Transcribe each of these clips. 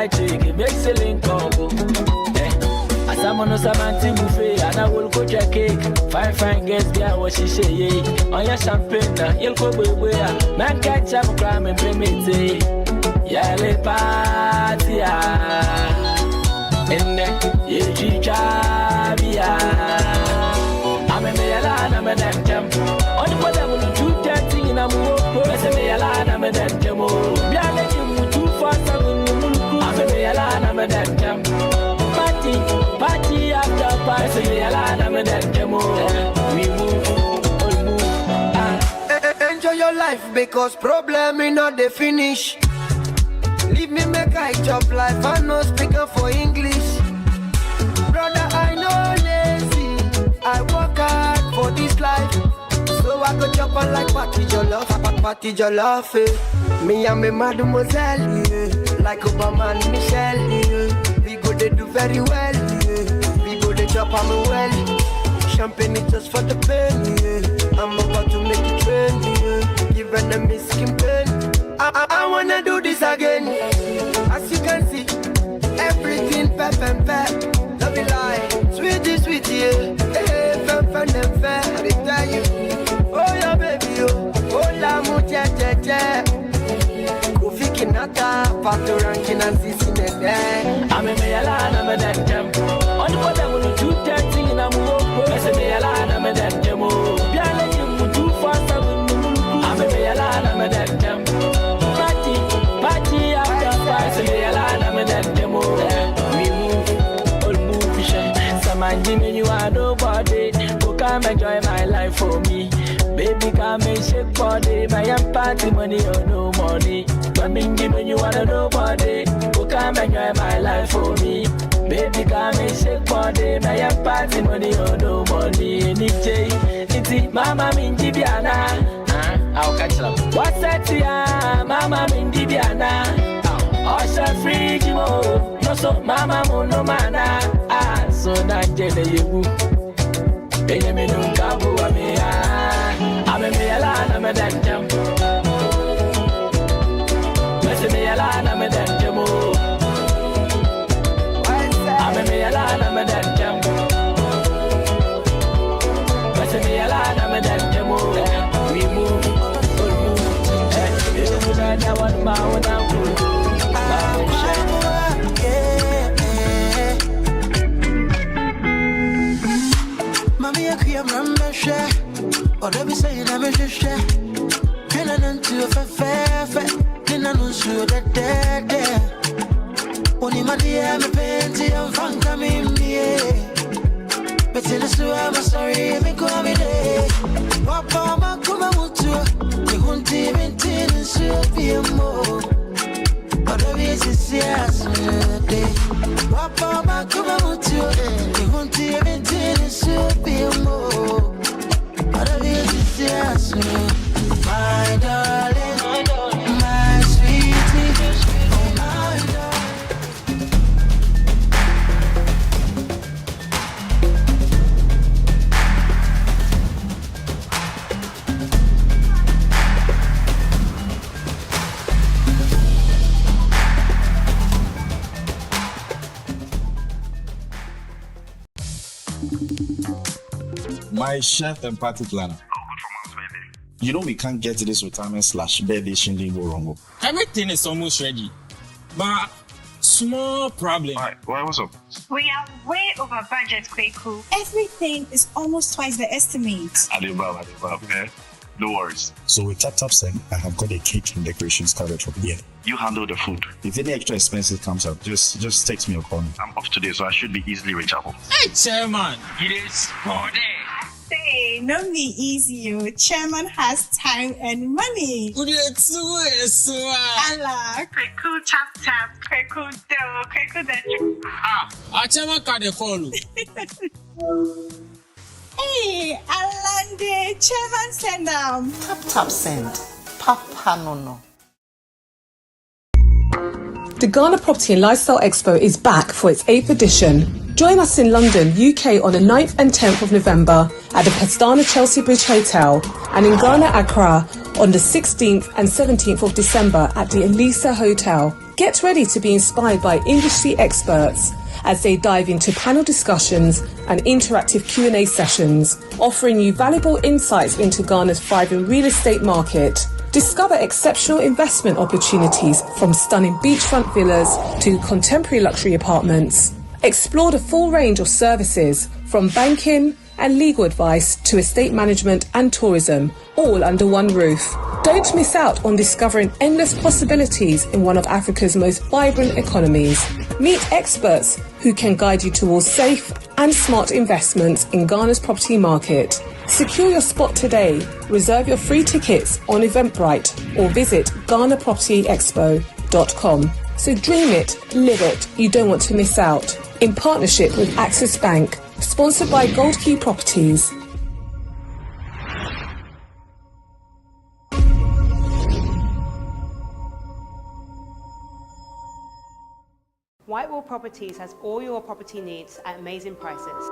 side chick, it makes a link combo. Someone knows a buffet, and I will go your cake. Fine girls, yeah, what she say, yeah. On your champagne, you'll go away. Man, catch up, crime and pay me, yeah, let party, and then you jabia. I'm a Mayalan, I'm a damn. Only what I will do, that thing in a move. I say, Mayalan, I'm a damn. Bianca, you too fast, I'm a Mayalan, I'm a damn. Party after party, we move, all move. Enjoy your life because problem is not the finish. Leave me make I chop life, I no speaker for English. Brother, I know lazy, I work hard for this life. So I go chop on like party your love, eh. Me and me mademoiselle, yeah. Like Obama and Michelle, yeah. We go they do very well, yeah. We go they chop on me well. Champagne is just for the pain, yeah. I'm about to make it rain, yeah. Give enemies skin pain. I wanna do this again. As you can see, everything pep and pep. Love you like sweetie, yeah. Hey, fun and fair. I tell you, oh yeah baby, oh la mucha cha. Kofi Kinata, Pato Rankin and Sissin and then I'm a Mayalan, I'm a damn. On what I will do, that thing in a move. I say, Mayalan, I'm a damn. Bianca, you too fast, I'm a Mayalan, I'm a damn. Party after party, Mayalan, I'm a damn. We move, all move. Some man, Jimmy, you are nobody. Who come enjoy my life for me? Baby, come and shake body. My young party money or no money. Come and give me you wanna nobody. Who come enjoy my life for me? Baby, come and shake body. My young party money or no money. Niti, mama minji biana. I'll catch up. What's that ya? Mama minji biana. Osha free mo. No so mama mono mana. So na jele yebu. Benjamin Kabu Amia. I'm a Mayalan, I'm a damn. Messi Mayalan, I'm a damn. I'm a Mayalan, I'm a damn. Messi Mayalan, I'm a damn. We move, all move. You know what MAWUTOR. Mommy, I can't remember share. Or let me say that I'm just share. Can I not do a fair? Can I not show that there? Only my dear, I'm a painting and funk coming here. But in the store, I'm sorry, I'm coming there. Papa, my come out to you won't even tell us to be a more. But the ways is yes, Papa, my come out to you won't even tell us to be a more. But the ways is yes, my darling, my sweetie, oh my darling. My chef and party planner. You know we can't get to this retirement/birthday shindig go wrong. Everything is almost ready, but small problem. Why, what's up? We are way over budget, Kweku. Everything is almost twice the estimate. Alibaba, okay? No worries. So with TapTap Send, I have got a catering decorations covered from here. You handle the food. If any extra expenses comes up, just text me or call me. I'm off today, so I should be easily reachable. Hey, chairman, it is for day. Say, no be easy, you. Chairman has time and money. Allah, Kweku tap, Kweku do, Kweku that. our chairman can't call you. Hey, Alande, Chairman send them. TapTap Send. Papa no. The Ghana Property and Lifestyle Expo is back for its 8th edition. Join us in London, UK on the 9th and 10th of November at the Pastana Chelsea Bridge Hotel and in Ghana, Accra on the 16th and 17th of December at the Elisa Hotel. Get ready to be inspired by industry experts as they dive into panel discussions and interactive Q&A sessions, offering you valuable insights into Ghana's thriving real estate market. Discover exceptional investment opportunities from stunning beachfront villas to contemporary luxury apartments. Explore the full range of services from banking and legal advice to estate management and tourism, all under one roof. Don't miss out on discovering endless possibilities in one of Africa's most vibrant economies. Meet experts who can guide you towards safe and smart investments in Ghana's property market. Secure your spot today. Reserve your free tickets on Eventbrite or visit GhanaPropertyExpo.com. So dream it, live it, you don't want to miss out. In partnership with Access Bank, sponsored by Gold Key Properties. Whitewall Properties has all your property needs at amazing prices.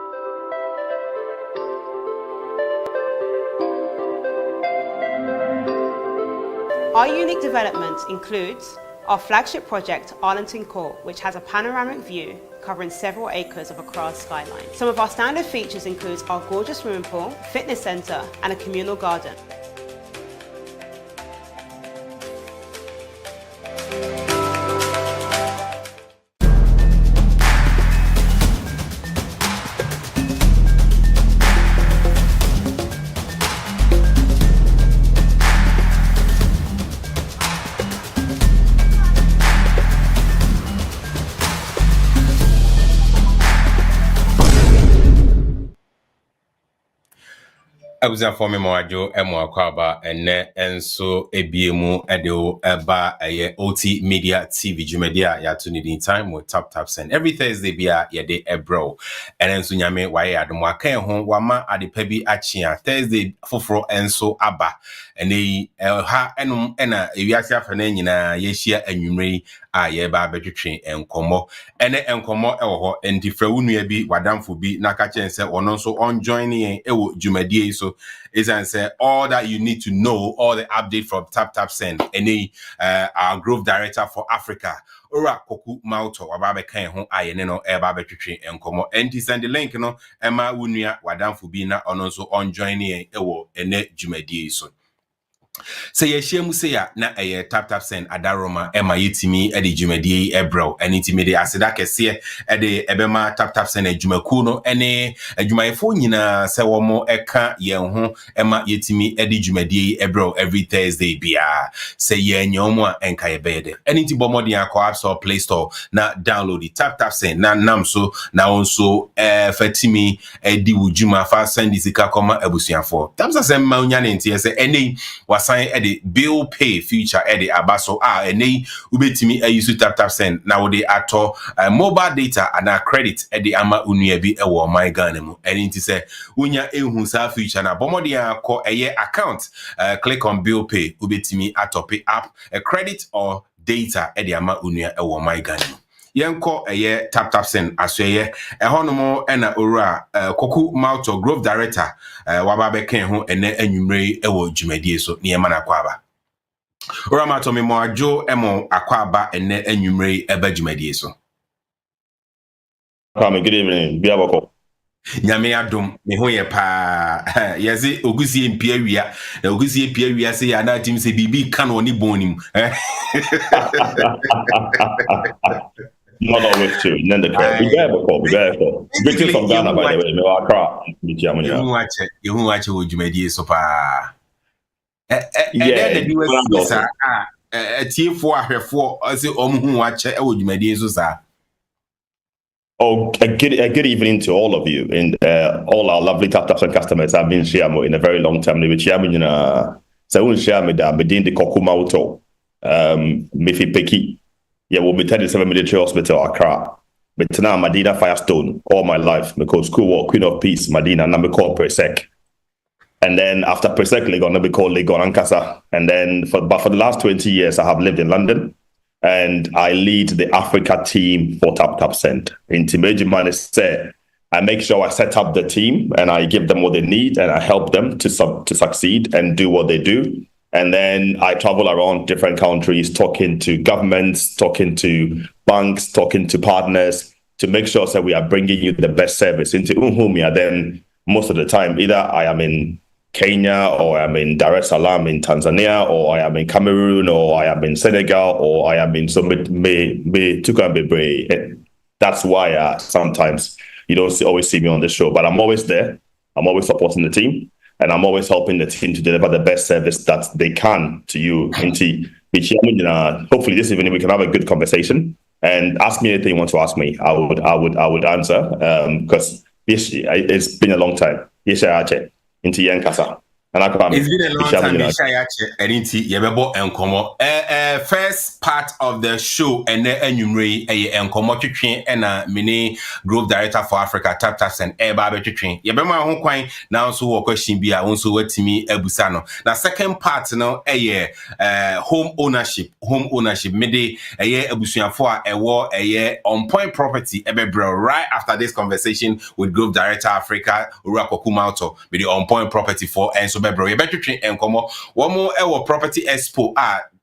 Our unique development includes our flagship project, Arlington Court, which has a panoramic view covering several acres of a grass skyline. Some of our standard features include our gorgeous swimming pool, fitness centre and a communal garden. Abuza for me moajo akwaba ene enso ebiemu edeo eba OT Media TV Jumedia ya tunidi time with tap send every Thursday bia yede ebro ene enso nyame waye adom aka ho wama adepabi achia Thursday foforo enso aba ene ha enum ena ewiase afana nyina yehia anwumrei a yeba betwetwe enkomo ene enkomo ewo ho entifrawunua bi wadamfo bi nakachense ono nso on joining ewo Jumedia so is and say all that you need to know, all the update from Tap Send. Any our growth director for Africa, Ora Koku MAWUTOR, Wababe Kenho, Ayeneno, Ebabe Tree, and Como. And to send the link, you know, Emma Wunia, Wadam Fubina, and also on joining Ewo, Ene Jumedi. So. Say ye shemu say ya na tap send adaroma ema yitimi edi jumedi ebro eni timide aseda kese edi ebema tap send adwumaku no ene adwumayefo nyina se womo eka ye ho ema yitimi edi jumedi ebro every Thursday bia say ye nyomo a enka ye bede eni ti bomodi akọ App Store Play Store na download the tap send na namso na onso fatimi edi wujuma fa send isika koma abusuafo tap send ma unya ne ntie se eni sign the bill pay feature the abaso ene ubetimi use tap send now the ato mobile data and a credit the ama unua bi ewo my Ghana mu and it say unya ehun sa feature na bomodi akọ account click on bill pay ubetimi atope app a credit or data the ama unua ewo my Ghana mu yenko tap send asweye ehonomo ena ora Koku MAWUTOR growth director wababe ken ho ene anwumrei ewo dwumadie so ne yema na kwaba ora mato me moajo emo akwaba ene anwumrei eba dwumadie so good evening biaboko nyame adom me ho ye pa yezi ogusie mpia wia na ogusie pia wia se ya na tim se bibi kan woni bonim Not always true. None the crap. We got Victor from Ghana, by the way. No, I crap. You watch Jumedi so pa. Yeah, the US a team for as the watch Jumedi so. Oh, a good evening to all of you and all our lovely Taptaps and customers. I've been sharing in a very long time. We've sharing in so we'll share with them within the Koku MAWUTOR, Mifi Peki. Yeah, we'll be 37 military hospital, Accra. But now, Medina Firestone, all my life, because school Queen of Peace, Medina, and I'm called Presec. And then after Presec, Legon, we call Legon Ankasa. And then for the last 20 years, I have lived in London. And I lead the Africa team for Tap Send. In Timeji Mane said, I make sure I set up the team and I give them what they need and I help them to succeed and do what they do. And then I travel around different countries, talking to governments, talking to banks, talking to partners to make sure that we are bringing you the best service into Umhumia. Then most of the time, either I am in Kenya or I am in Dar es Salaam in Tanzania, or I am in Cameroon, or I am in Senegal, or I am in That's why sometimes you don't always see me on the show, but I'm always there. I'm always supporting the team. And I'm always helping the team to deliver the best service that they can to you. Hopefully this evening we can have a good conversation and ask me anything you want to ask me. I would answer because it's been a long time. Yes, into Yankasa. It's been a long time, first part of the show, and then enumerate and Komotri and mini group director for Africa, TapTap and Barber Train. Yabema home quine now so work question be also what to me Ebusano. Now, second part now, home ownership, midi a year Ebusian for a war a year on point property, Ebebro, right after this conversation with group director Africa, MAWUTOR, with the on point property for and so Bebro, better train and come one more our property expo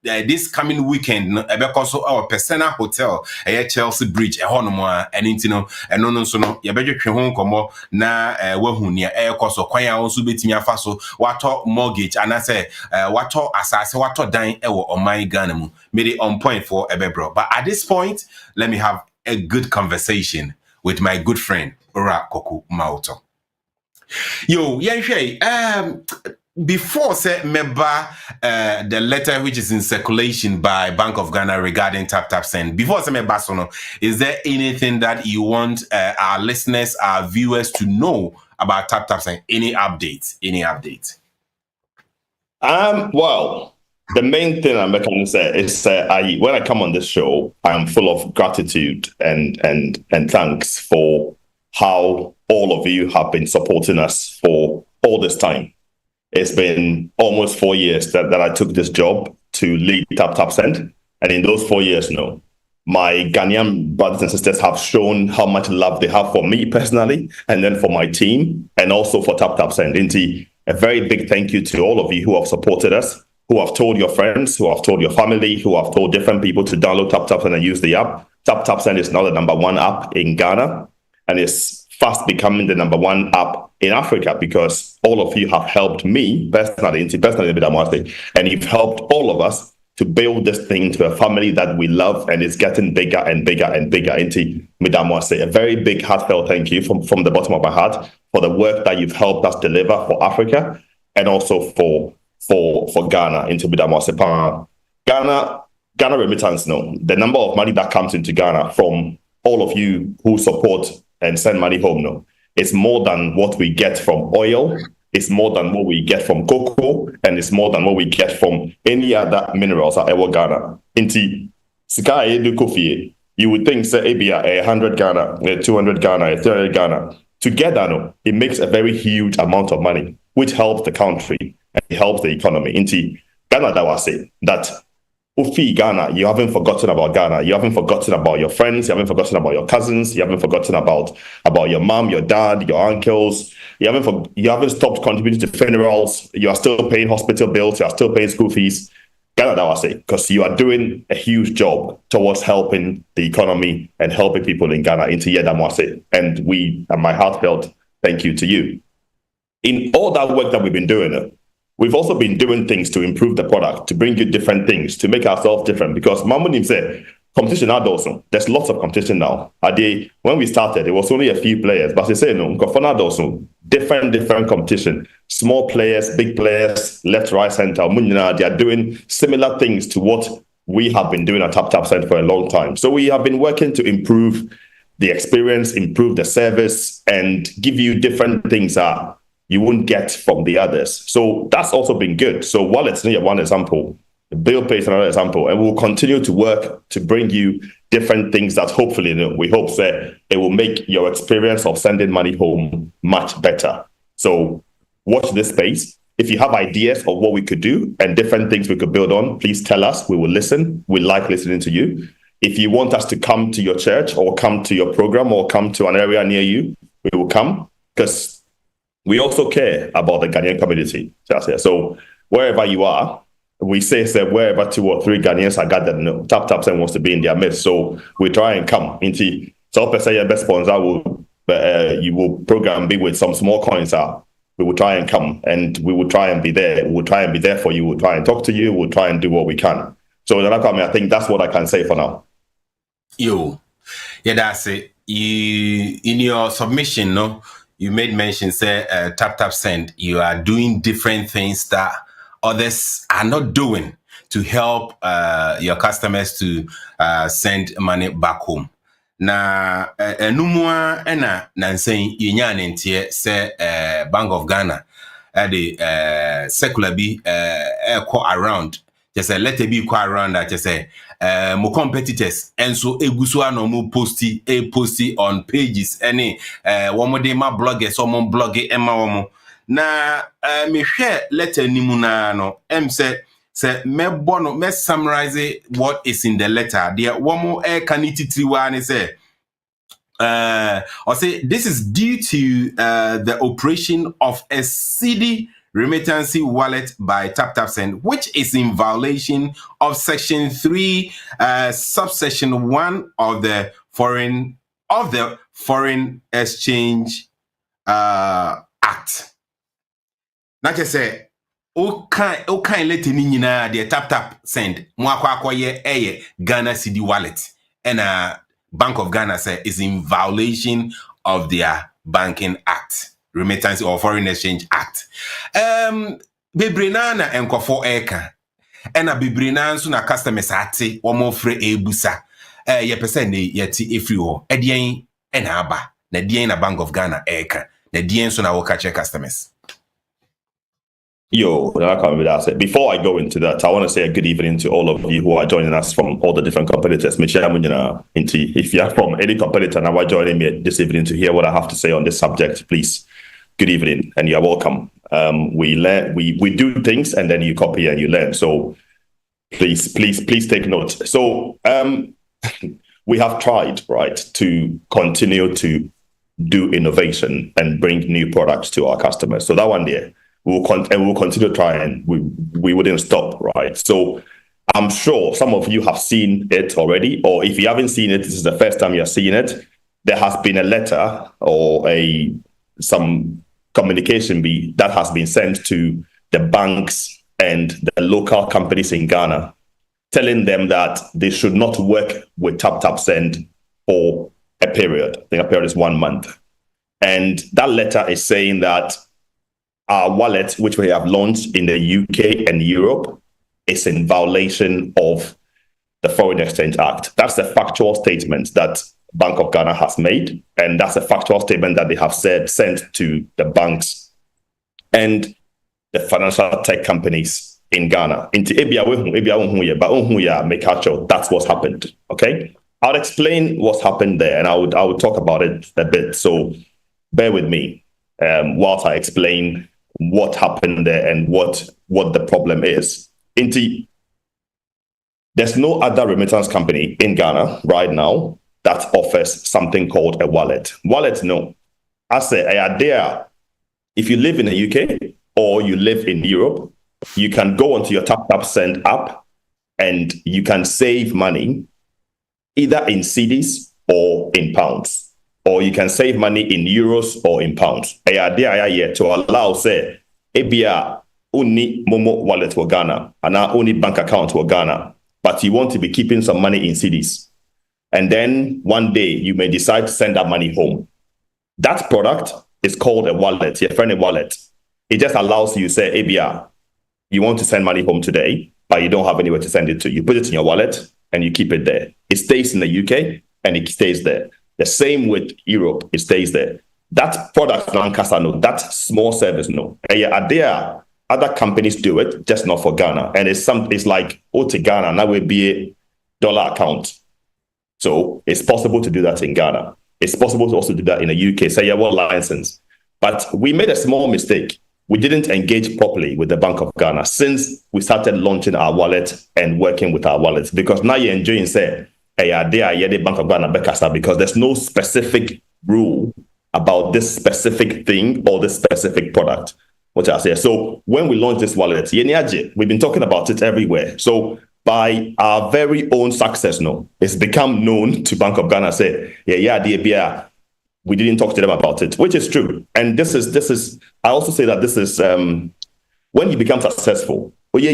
this coming weekend because our Persona Hotel Chelsea Bridge honoma and intino and no so no you better train home come na wahunia air cost or kwanya also betimi afaso wato mortgage and I say wato asase wato dan on my Ghana made it on point for Ebebro. But at this point, let me have a good conversation with my good friend Koku MAWUTOR. Yo, before say member the letter which is in circulation by Bank of Ghana regarding TapTap Send, before say member sono, is there anything that you want our listeners, our viewers to know about TapTap Send? Any updates? Well, the main thing I'm going to say is when I come on this show, I'm full of gratitude and thanks for how all of you have been supporting us for all this time. It's been almost 4 years that I took this job to lead TapTap Send. And in those 4 years, my Ghanaian brothers and sisters have shown how much love they have for me personally, and then for my team, and also for TapTap Send. Indeed, a very big thank you to all of you who have supported us, who have told your friends, who have told your family, who have told different people to download TapTap Send and use the app. TapTap Send is now the #1 app in Ghana, and it's fast becoming the #1 app in Africa because all of you have helped me personally, and you've helped all of us to build this thing into a family that we love, and it's getting bigger and bigger and bigger. A very big heartfelt thank you from the bottom of my heart for the work that you've helped us deliver for Africa and also for Ghana into Ghana remittance. The number of money that comes into Ghana from all of you who support and send money home, it's more than what we get from oil, it's more than what we get from cocoa, and it's more than what we get from any other minerals at Ewa Ghana. Inti Sky do coffee, you would think say Abia 100 Ghana, 200 Ghana, 300 Ghana. Together, it makes a very huge amount of money, which helps the country and it helps the economy. Inti Ghana that was say that Ufi Ghana, you haven't forgotten about Ghana. You haven't forgotten about your friends. You haven't forgotten about your cousins. You haven't forgotten about your mom, your dad, your uncles. You haven't stopped contributing to funerals. You are still paying hospital bills. You are still paying school fees. Ghana, that was it, because you are doing a huge job towards helping the economy and helping people in Ghana into Yedamwase. And my heartfelt thank you to you. In all that work that we've been doing, we've also been doing things to improve the product, to bring you different things, to make ourselves different. Because Mamunim said, competition also. There's lots of competition now. When we started, it was only a few players. But they say no, also different competition. Small players, big players, left, right, center. They are doing similar things to what we have been doing at TapTap Send for a long time. So we have been working to improve the experience, improve the service, and give you different things that you won't get from the others. So that's also been good. So Wallet's one example, Bill Pay is another example, and we'll continue to work to bring you different things that hopefully, we hope that it will make your experience of sending money home much better. So watch this space. If you have ideas of what we could do and different things we could build on, please tell us. We will listen. We like listening to you. If you want us to come to your church or come to your program or come to an area near you, we will come, because we also care about the Ghanaian community. So wherever you are, we say wherever 2 or 3 Ghanaians are gathered, no, TapTap wants to be in their midst. So we try and come into so your best sponsor will you will program be with some small coins we will try and come and we will try and be there. We will try and be there for you. We'll try and talk to you. We'll try and do what we can. So I think that's what I can say for now. Yeah, that's it. You in your submission, no, you made mention say TapTap Send. You are doing different things that others are not doing to help your customers to send money back home. Na enumwa ena nansen yenya nentie se Bank of Ghana the secular be around just a letter be around that just say mo competitors and so egusu ano mo posty on pages any one more day my bloggers or mon blog emma womo na me share letter ni mu na no say me summarize what is in the letter. There one more kaniti say or say this is due to the operation of a CD remittance wallet by TapTap Send, which is in violation of Section 3, subsection 1 of the Foreign Exchange Act. Not just say okay let ni nyina the TapTap Send mo akwakoye Ghana CD wallet and Bank of Ghana say is in violation of their Banking Act, Remittance or Foreign Exchange Act. Bebrina na enkofo eka ena bebrina nso na customers ate omo free ebusa ye pese ne yeti efri ho edien ena aba na dien na Bank of Ghana eka na dien so na wo catch customers. Yo, I can't really ask it. Before I go into that, I want to say a good evening to all of you who are joining us from all the different competitors. If you are from any competitor now are joining me this evening to hear what I have to say on this subject, please, good evening and you are welcome. We learn, we do things and then you copy and you learn. So please take note. So we have tried, right, to continue to do innovation and bring new products to our customers. So that one there. We'll continue trying. We wouldn't stop, right? So I'm sure some of you have seen it already, or if you haven't seen it, this is the first time you're seeing it. There has been a letter or some communication that has been sent to the banks and the local companies in Ghana, telling them that they should not work with TapTap Send for a period. I think a period is 1 month. And that letter is saying that our wallet, which we have launched in the UK and Europe, is in violation of the Foreign Exchange Act. That's the factual statement that Bank of Ghana has made, and that's a factual statement that they have sent to the banks and the financial tech companies in Ghana. That's what's happened. Okay, I'll explain what's happened there, and I would talk about it a bit. So bear with me whilst I explain what happened there and what the problem is. There's no other remittance company in Ghana right now that offers something called a wallet. Wallet, no. I say, if you live in the UK or you live in Europe, you can go onto your TapTap Send app and you can save money either in cedis or in pounds. Or you can save money in euros or in pounds. To allow, say, ABR only Momo wallet for Ghana and our only bank account for Ghana, but you want to be keeping some money in cedis. And then one day you may decide to send that money home. That product is called a wallet, your friendly wallet. It just allows you, say, ABR, you want to send money home today, but you don't have anywhere to send it to. You put it in your wallet and you keep it there. It stays in the UK and it stays there. The same with Europe, it stays there. That product, no, that small service, no. Other companies do it, just not for Ghana. And it's like, to Ghana, now will be a dollar account. So it's possible to do that in Ghana. It's possible to also do that in the UK. Say, license. But we made a small mistake. We didn't engage properly with the Bank of Ghana since we started launching our wallet and working with our wallets. Because now you're enjoying, say, the Bank of Ghana because there's no specific rule about this specific thing or this specific product. What I say. So when we launched this wallet, we've been talking about it everywhere. So by our very own success, it's become known to Bank of Ghana. Say, we didn't talk to them about it, which is true. And this is. I also say that this is when you become successful. What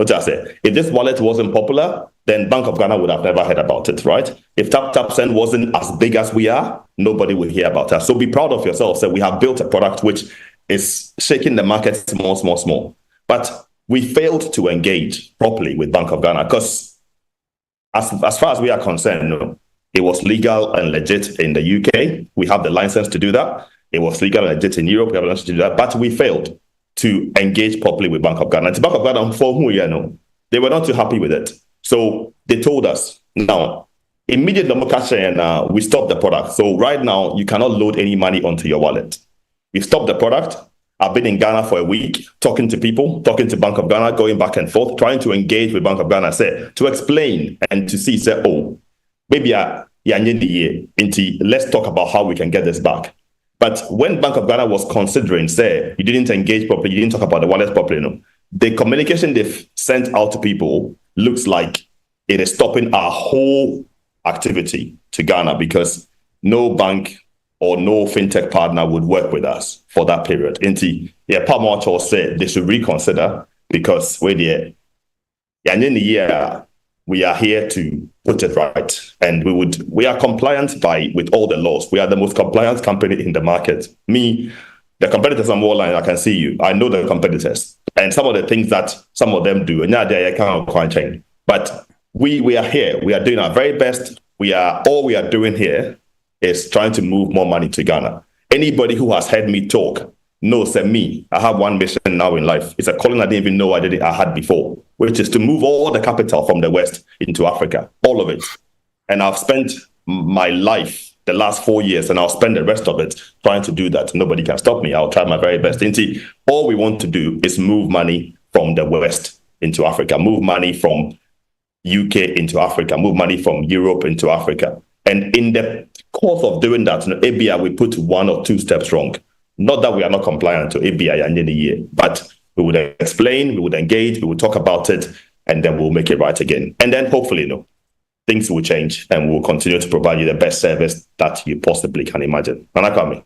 I say. If this wallet wasn't popular, then Bank of Ghana would have never heard about it, right? If TapTapSend wasn't as big as we are, nobody would hear about us. So be proud of yourself. So we have built a product which is shaking the market small. But we failed to engage properly with Bank of Ghana because as far as we are concerned, it was legal and legit in the UK. We have the license to do that. It was legal and legit in Europe. We have the license to do that. But we failed to engage properly with Bank of Ghana. And Bank of Ghana, they were not too happy with it. So they told us, now, immediately we stopped the product. So right now, you cannot load any money onto your wallet. We stopped the product. I've been in Ghana for a week, talking to people, talking to Bank of Ghana, going back and forth, trying to engage with Bank of Ghana, to explain and to see, maybe let's talk about how we can get this back. But when Bank of Ghana was considering, you didn't engage properly, you didn't talk about the wallet properly, the communication they've sent out to people looks like it is stopping our whole activity to Ghana because no bank or no fintech partner would work with us for that period. MAWUTOR said they should reconsider because we are here to put it right, and we are compliant with all the laws. We are the most compliant company in the market. The competitors are more like I can see you. I know the competitors and some of the things that some of them do, and now they can't quite change. But we are here. We are doing our very best. All we are doing here is trying to move more money to Ghana. Anybody who has heard me talk knows that I have one mission now in life. It's a calling I didn't even know I had before, which is to move all the capital from the West into Africa, all of it. And I've spent my life, the last 4 years, and I'll spend the rest of it trying to do that. Nobody can stop me. I'll try my very best. All we want to do is move money from the West into Africa, move money from UK into Africa, move money from Europe into Africa. And in the course of doing that, ABI, we put 1 or 2 steps wrong. Not that we are not compliant to ABI and the year, but we would explain, we would engage, we would talk about it, and then we'll make it right again. And then hopefully, things will change and we'll continue to provide you the best service that you possibly can imagine. Manakami,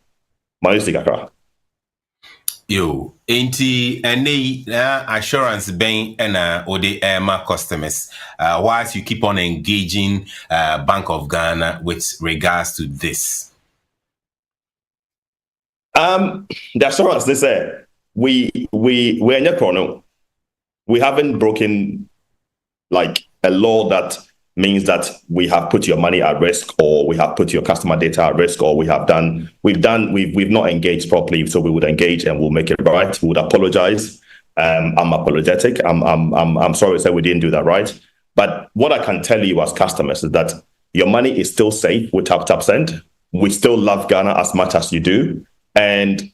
Mayusi Kakra. Yo, ain't any assurance being or the my customers whilst you keep on engaging Bank of Ghana with regards to this? The assurance, they say, we're in your chrono. We haven't broken like a law that means that we have put your money at risk, or we have put your customer data at risk, or we've not engaged properly. So we would engage and we'll make it right. We would apologize. I'm apologetic. I'm sorry to say we didn't do that right. But what I can tell you as customers is that your money is still safe with TapTapSend. We still love Ghana as much as you do. And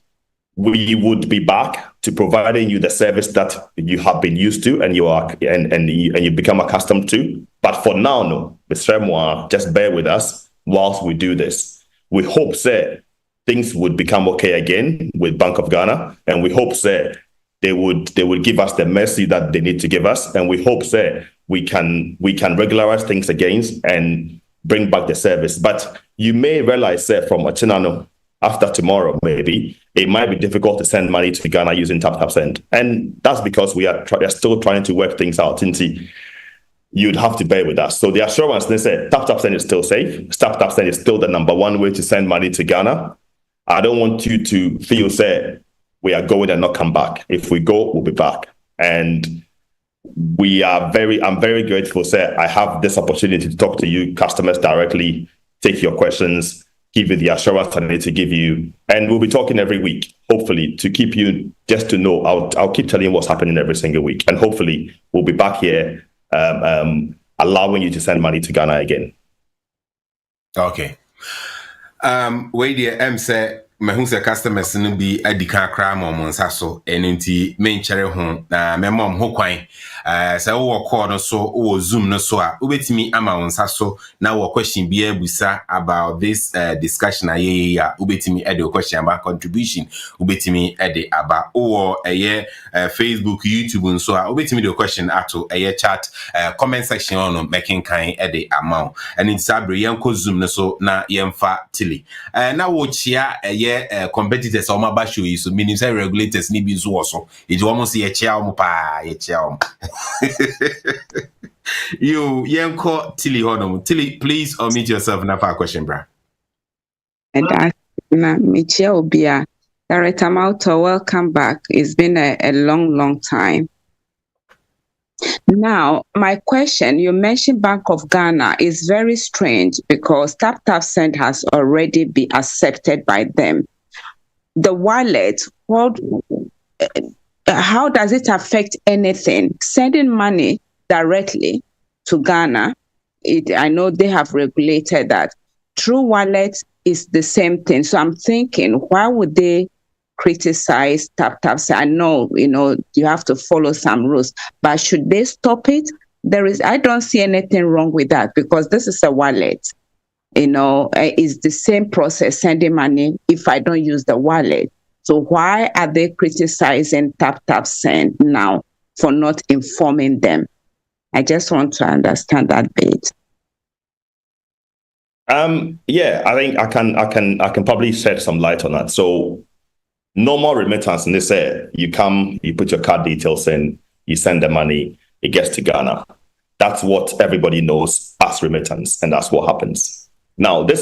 we would be back to providing you the service that you have been used to and you become accustomed to. But for now, no, Mr. Moa, just bear with us whilst we do this. We hope that things would become okay again with Bank of Ghana, and we hope that they would give us the mercy that they need to give us, and we hope that we can regularize things again and bring back the service. But you may realize that from Achinano, after tomorrow, maybe, it might be difficult to send money to Ghana using TapTapSend. And that's because we are still trying to work things out. You'd have to bear with us. So the assurance, they said, TapTapSend is still safe. TapTapSend is still the number one way to send money to Ghana. I don't want you to feel, say, we are going and not come back. If we go, we'll be back. And I'm very grateful, say, I have this opportunity to talk to you customers directly, take your questions, give you the assurance I need to give you. And we'll be talking every week, hopefully, to keep you just to know. I'll keep telling you what's happening every single week. And hopefully, we'll be back here allowing you to send money to Ghana again. Okay. Wait there, say mahu se customers no bi adika kra ma mo nsa so enti menchere ho na memom ho kwan se wo call no so wo zoom no so a ubetimi ama wo nsa so na wo question bi abusa about this discussion aye ubetimi ede question about contribution ubetimi ede aba wo Facebook YouTube so a ubetimi the question ato chat comment section on making kind ede amount and in sabre yanko zoom no so na yemfa tili na wo chia competitors on my basho yi so meaning say regulators ni bi so so it almost ye chia pa ye chia you yenko Tilly honum Tilly, please unmute yourself na for question bra and na michia obia Director MAWUTOR, welcome back. It's been a long time. Now, my question, you mentioned Bank of Ghana is very strange because TapTap Send has already been accepted by them. The wallet, how does it affect anything? Sending money directly to Ghana, I know they have regulated that. True wallet is the same thing. So I'm thinking, why would they criticize TapTap? Say, I know, you have to follow some rules, but should they stop it? I don't see anything wrong with that because this is a wallet. It's the same process sending money if I don't use the wallet. So why are they criticizing TapTap Send now for not informing them? I just want to understand that bit. Yeah, I think I can probably shed some light on that. So normal remittance, and they say you come, you put your card details in, you send the money, it gets to Ghana. That's what everybody knows as remittance, and that's what happens. Now, the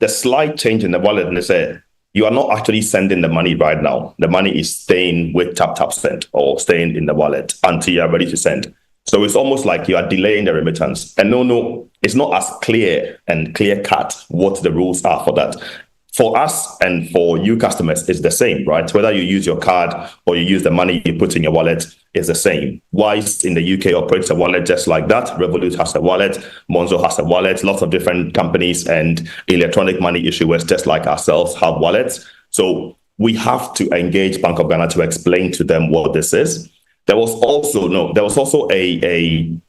slight change in the wallet, and they say you are not actually sending the money right now. The money is staying with TapTap Send or staying in the wallet until you are ready to send. So it's almost like you are delaying the remittance. And no, it's not as clear and clear-cut what the rules are for that. For us and for you customers, it's the same, right? Whether you use your card or you use the money you put in your wallet, it's the same. Wise in the UK operates a wallet just like that. Revolut has a wallet. Monzo has a wallet. Lots of different companies and electronic money issuers just like ourselves have wallets. So we have to engage Bank of Ghana to explain to them what this is. There was also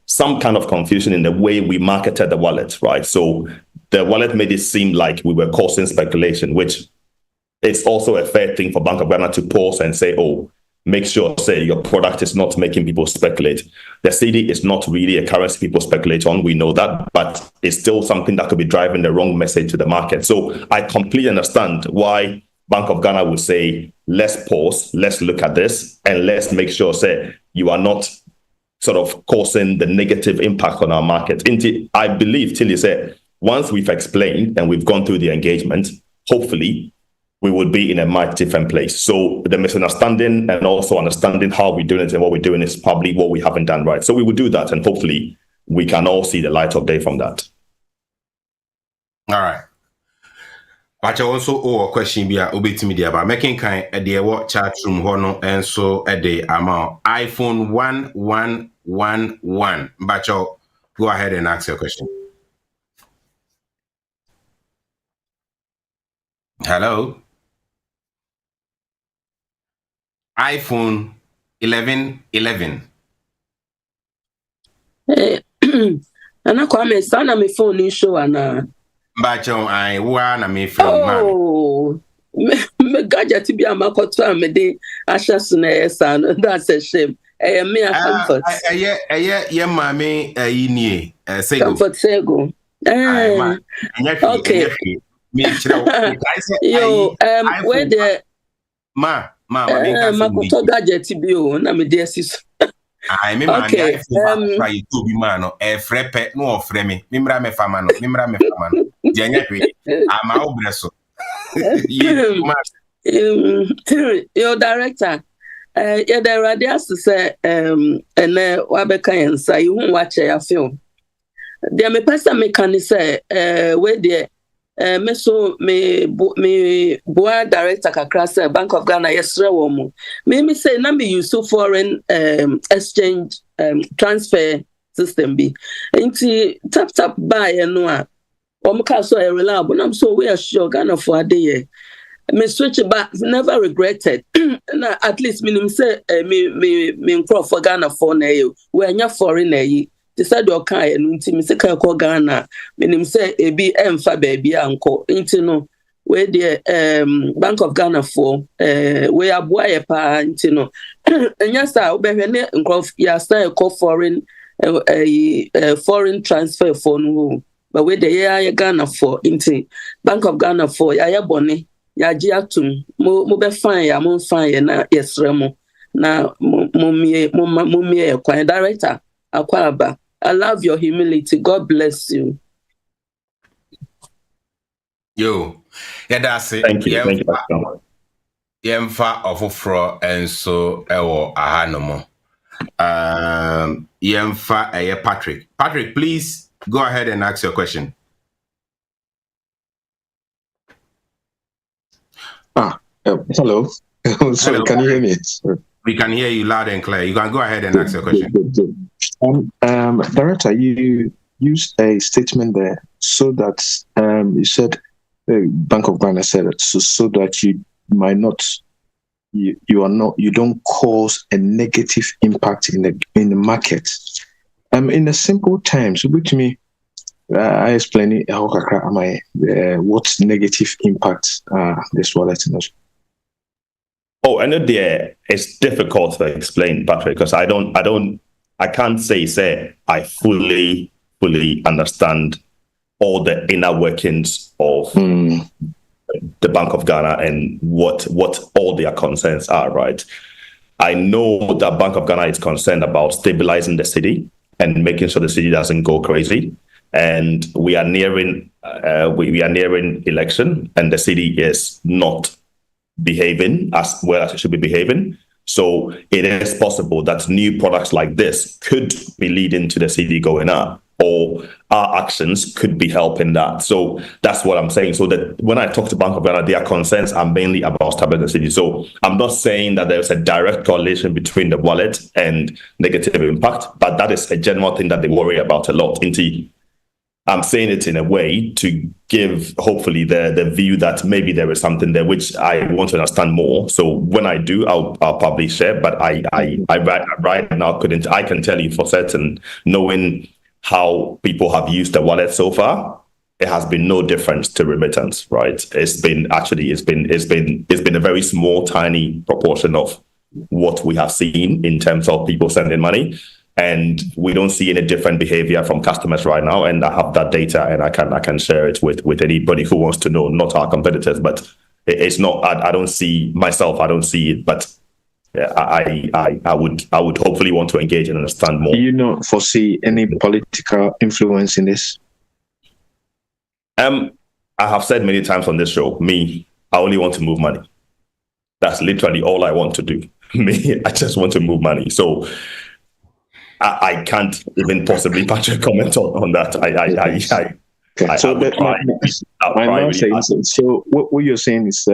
some kind of confusion in the way we marketed the wallet, right? So the wallet made it seem like we were causing speculation, which it's also a fair thing for Bank of Ghana to pause and say, oh, make sure, say, your product is not making people speculate. The CD is not really a currency people speculate on. We know that, but it's still something that could be driving the wrong message to the market. So I completely understand why Bank of Ghana would say, let's pause, let's look at this, and let's make sure, say, you are not sort of causing the negative impact on our market. I believe, till you said, once we've explained and we've gone through the engagement, hopefully we will be in a much different place. So the misunderstanding and also understanding how we're doing it and what we're doing is probably what we haven't done right. So we will do that, and hopefully we can all see the light of day from that. All right. But also a question be obey media about making kind at the what chat room hono and so at the amount iPhone 1111. But go ahead and ask your question. Hello. iPhone 1111. Ana kwame sana me phone ni show ana. Bacho I wanna me from man. Oh, me gadget bi amakoto amede ashas na esa no. That's a shame. Me a comfort. Yeah, mami ini say comfort sego. Okay. Yo, where the makoto gadget bi o na me dey sis. I mean, okay. Try to be man, frepe no frame me. Mimra me famano. I'm out bresso. Your director, yeah, the radius to say, and Wabeka and say, you won't watch a film. There may pass a mechanic say, where the me boa director across Bank of Ghana yesterday woman. Me say na me use foreign exchange transfer system be. Inti tap buy no a. Ka so reliable. I'm so we are sure Ghana for a day. me switch back, never regretted. Na at least minim say me crop for Ghana for na you. We are foreign na yi. They said your kind and nti me say ka call Ghana. Minim say e bi emfa baby anko. Nti no we the Bank of Ghana for we aboa pa nti no. Enya sa obehwe ne nkrof ya stand call foreign foreign transfer for no. But we the ya Ghana for nti Bank of Ghana for ya bone. Ya AGYEKUM mo be fine ya mo fine na yesre mo na mo mie kwan director akwaba. I love your humility. God bless you. Yo, yeah, that's it. Thank you. Thank you, Pastor. Yemfa ofofro enso ewo ahanomo. Yemfa Patrick. Patrick, please go ahead and ask your question. Hello. Sorry, can you hear me? We can hear you loud and clear. You can go ahead and ask your question. Director, you used a statement there so that you said Bank of Ghana said it, so that you might not you don't cause a negative impact in the market. In a simple terms, to me, I explain what negative impact this wallet is. Oh, I know it's difficult to explain, Patrick, because I can't say I fully understand all the inner workings of the Bank of Ghana and what all their concerns are, right? I know that Bank of Ghana is concerned about stabilizing the city and making sure the city doesn't go crazy. And we are nearing election, and the city is not behaving as well as it should be behaving. So it is possible that new products like this could be leading to the city going up, or our actions could be helping that. So that's what I'm saying. So that when I talk to Bank of Ghana, their concerns are mainly about stabilizing the city. So I'm not saying that there's a direct correlation between the wallet and negative impact, but that is a general thing that they worry about a lot. Indeed, I'm saying it in a way to give, hopefully, the view that maybe there is something there which I want to understand more. So when I do, I'll probably share. But I right now I can tell you for certain, knowing how people have used the wallet so far, it has been no difference to remittance, right? It's been a very small, tiny proportion of what we have seen in terms of people sending money. And we don't see any different behavior from customers right now. And I have that data, and I can share it with anybody who wants to know, not our competitors. But it's not. I don't see myself. I don't see it. But I would hopefully want to engage and understand more. Do you not foresee any political influence in this? I have said many times on this show, I only want to move money. That's literally all I want to do. I just want to move money. So I can't even possibly comment on that. So what you're saying is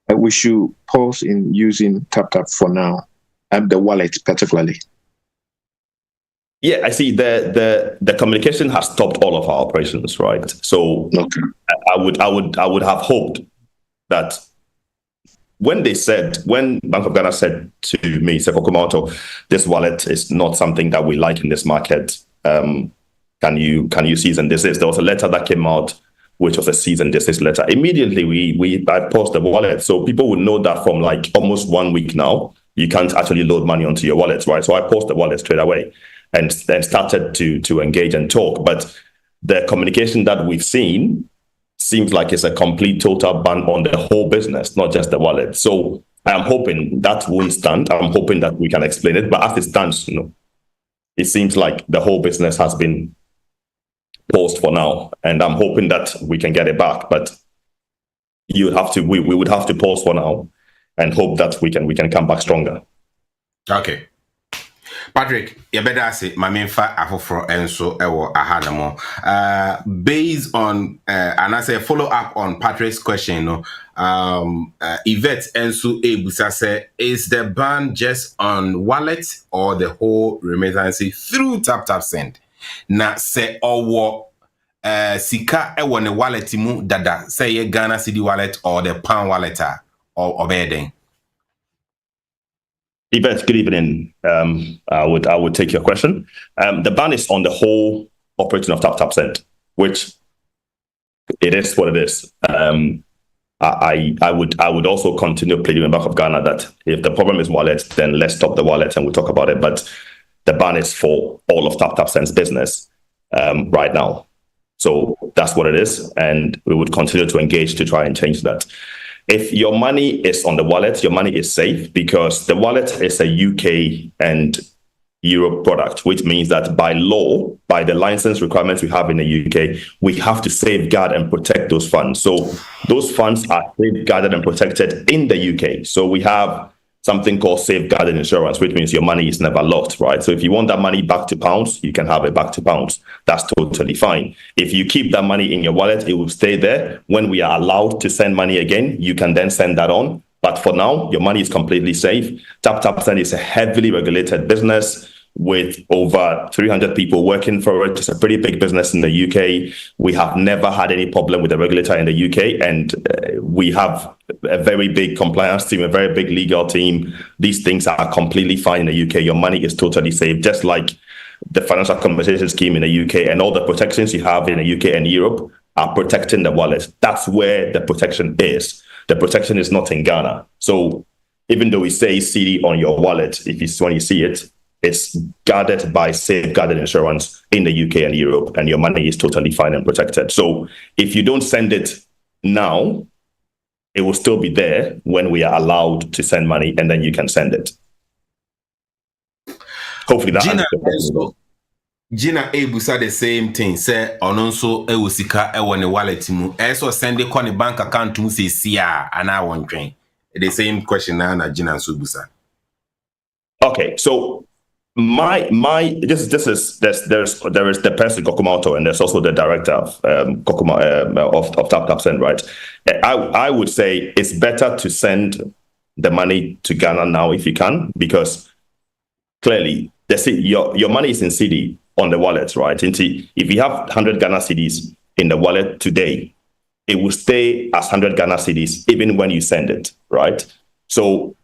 we should pause in using TapTap for now, and the wallet particularly. Yeah, I see. The communication has stopped all of our operations, right? So okay. I would have hoped that when Bank of Ghana said to me, Sefokumato, this wallet is not something that we like in this market. Can you cease and desist? There was a letter that came out, which was a cease and desist letter. Immediately, I paused the wallet, so people would know that from like almost 1 week now, you can't actually load money onto your wallet, right? So I paused the wallet straight away and then started to engage and talk. But the communication that we've seen seems like it's a complete total ban on the whole business, not just the wallet. So I'm hoping that won't stand. I'm hoping that we can explain it. But as it stands, it seems like the whole business has been paused for now. And I'm hoping that we can get it back. But we would have to pause for now and hope that we can come back stronger. Okay. Patrick, you better say my main fa afofro enso ewo ahanamo. Based on and I say follow up on Patrick's question, Yvette enso ebusa say, is the ban just on wallet or the whole remittance through TapTap Send? Na say owo sika ewo ne wallet mu dada say ye Ghana cedi wallet or the pound wallet or bedding. Yvette, good evening. I would take your question. The ban is on the whole operating of TapTap Send, which it is what it is. I would also continue pleading on behalf of Ghana that if the problem is wallet, then let's stop the wallet and we'll talk about it. But the ban is for all of TapTap Send's business right now. So that's what it is, and we would continue to engage to try and change that. If your money is on the wallet, your money is safe because the wallet is a UK and Europe product, which means that by law, by the license requirements we have in the UK, we have to safeguard and protect those funds. So those funds are safeguarded and protected in the UK. So we have something called safeguarded insurance, which means your money is never lost, right? So if you want that money back to pounds, you can have it back to pounds. That's totally fine. If you keep that money in your wallet, it will stay there. When we are allowed to send money again, you can then send that on. But for now, your money is completely safe. TapTap Send is a heavily regulated business with over 300 people working for it. It's a pretty big business in the UK. We have never had any problem with the regulator in the UK, and we have a very big compliance team, a very big legal team. These things are completely fine in the UK. Your money is totally safe, just like the financial compensation scheme in the UK, and all the protections you have in the UK and Europe are protecting the wallet. That's where the protection is. The protection is not in Ghana. So even though we say CD on your wallet, when you see it, it's guarded by safeguarded insurance in the UK and Europe, and your money is totally fine and protected. So if you don't send it now, it will still be there when we are allowed to send money, and then you can send it. Hopefully that answers the question. Gina Ebusa the same thing. Say ononso ewusika ewo ne wallet mu. Eso send it on the bank account mu say sia and I want train. The same question na Gina Subusa. Okay, so there is the person MAWUTOR, and there's also the director of TapTap Send, right? I would say it's better to send the money to Ghana now if you can, because clearly your money is in CD on the wallet, right? And if you have 100 Ghana cedis in the wallet today, it will stay as 100 Ghana cedis even when you send it, right? So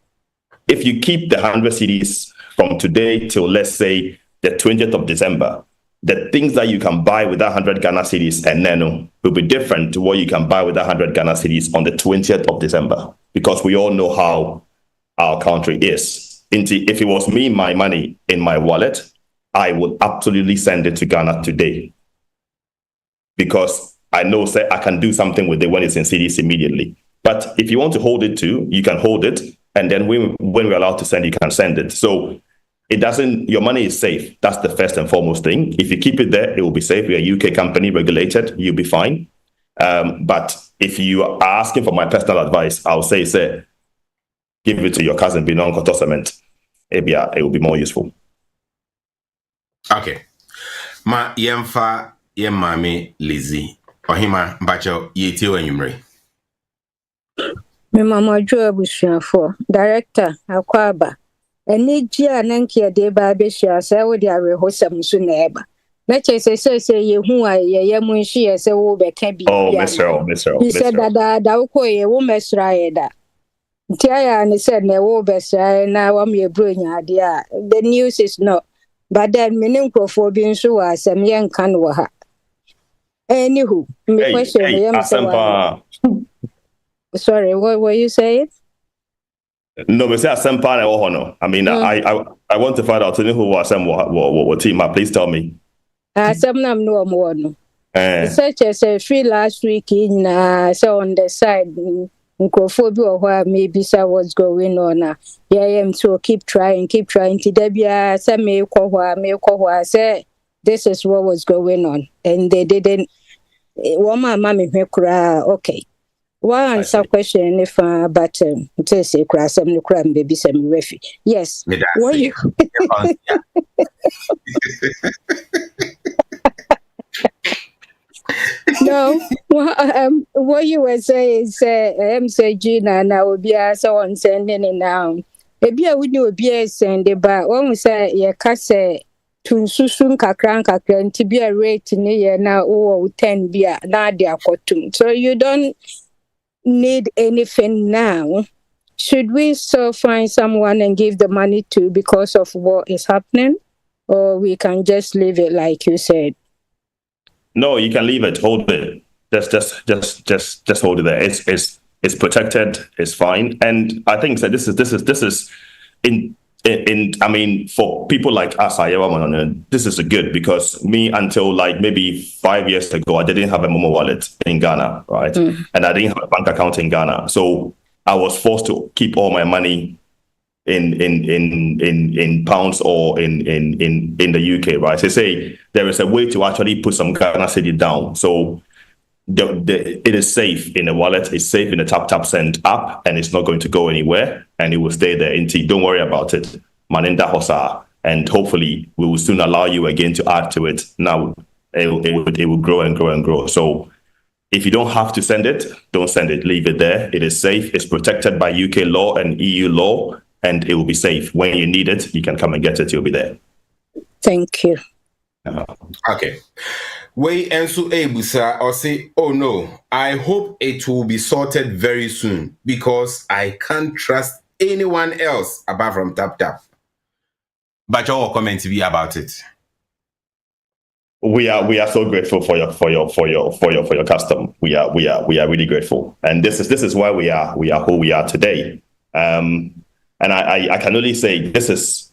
if you keep the 100 cedis from today till, let's say, the 20th of December, the things that you can buy with that 100 Ghana cedis and Nano will be different to what you can buy with that 100 Ghana cedis on the 20th of December, because we all know how our country is. If it was me, my money in my wallet, I would absolutely send it to Ghana today, because I know I can do something with it when it's in CDs immediately. But if you want to hold it too, you can hold it, and then when we're allowed to send, you can send it. So your money is safe. That's the first and foremost thing. If you keep it there, it will be safe. We're a UK company, regulated, you'll be fine. But if you are asking for my personal advice, I'll say, give it to your cousin, Binon Kotosament. It will be more useful. Okay. Ma yemfa yemame Lizzie. Ohima bacho yeti wenyumre. Me mama jo abusuafo director akwaba eni gia nanke de ba behia say wo de arehosam so na eba na chese say ye hu a ye mu nhie say wo be ka bi Mr. He said da wo ko ye wo mesra ye da nti aya ni said na wo besra na wa me bro nya ade a the news is not, but then me nkrofo bi nso wa asem ye nka no ha. Anywho, me question Sorry, what were you saying? No, but say Asempa na Ohono. I mean, I want to find out who was what team. Please tell me. Some nam no more no. Such as a free last week in so on the side, Nkrophobia or maybe so what's going on. Yeah, I am to keep trying to Debia. Some may say this is what was going on, and they didn't. Woman, mommy, okay. One answer question if but say crass some crime baby some refi. Yes. What you No, what you were saying say Gina now be so on sending it now. Maybe I would do be send it, but when we say yeah, say to nsusun kakra nti bi a rate ni ye na o 10 bi a na de akotum. So you don't need anything now. Should we still find someone and give the money to because of what is happening, or we can just leave it like you said? No, you can leave it. Hold it. Just hold it there. It's protected. It's fine. And I think that this is I mean, for people like us, this is good because me until like maybe 5 years ago, I didn't have a Momo wallet in Ghana, right? And I didn't have a bank account in Ghana, so I was forced to keep all my money in pounds or in the UK, right? They say there is a way to actually put some Ghana cedi down, so it is safe in the wallet, it's safe in the TapTap Send app, and it's not going to go anywhere, and it will stay there. Don't worry about it. Maninda Hosa, and hopefully we will soon allow you again to add to it. Now it will grow and grow and grow. So if you don't have to send it, don't send it. Leave it there. It is safe. It's protected by UK law and EU law, and it will be safe. When you need it, you can come and get it. You'll be there. Thank you. Okay. Way ensu ebusa or say, oh no, I hope it will be sorted very soon because I can't trust anyone else apart from TapTap. But your comment to be about it. We are so grateful for your custom. We are really grateful, and this is why we are who we are today. And I can only say it's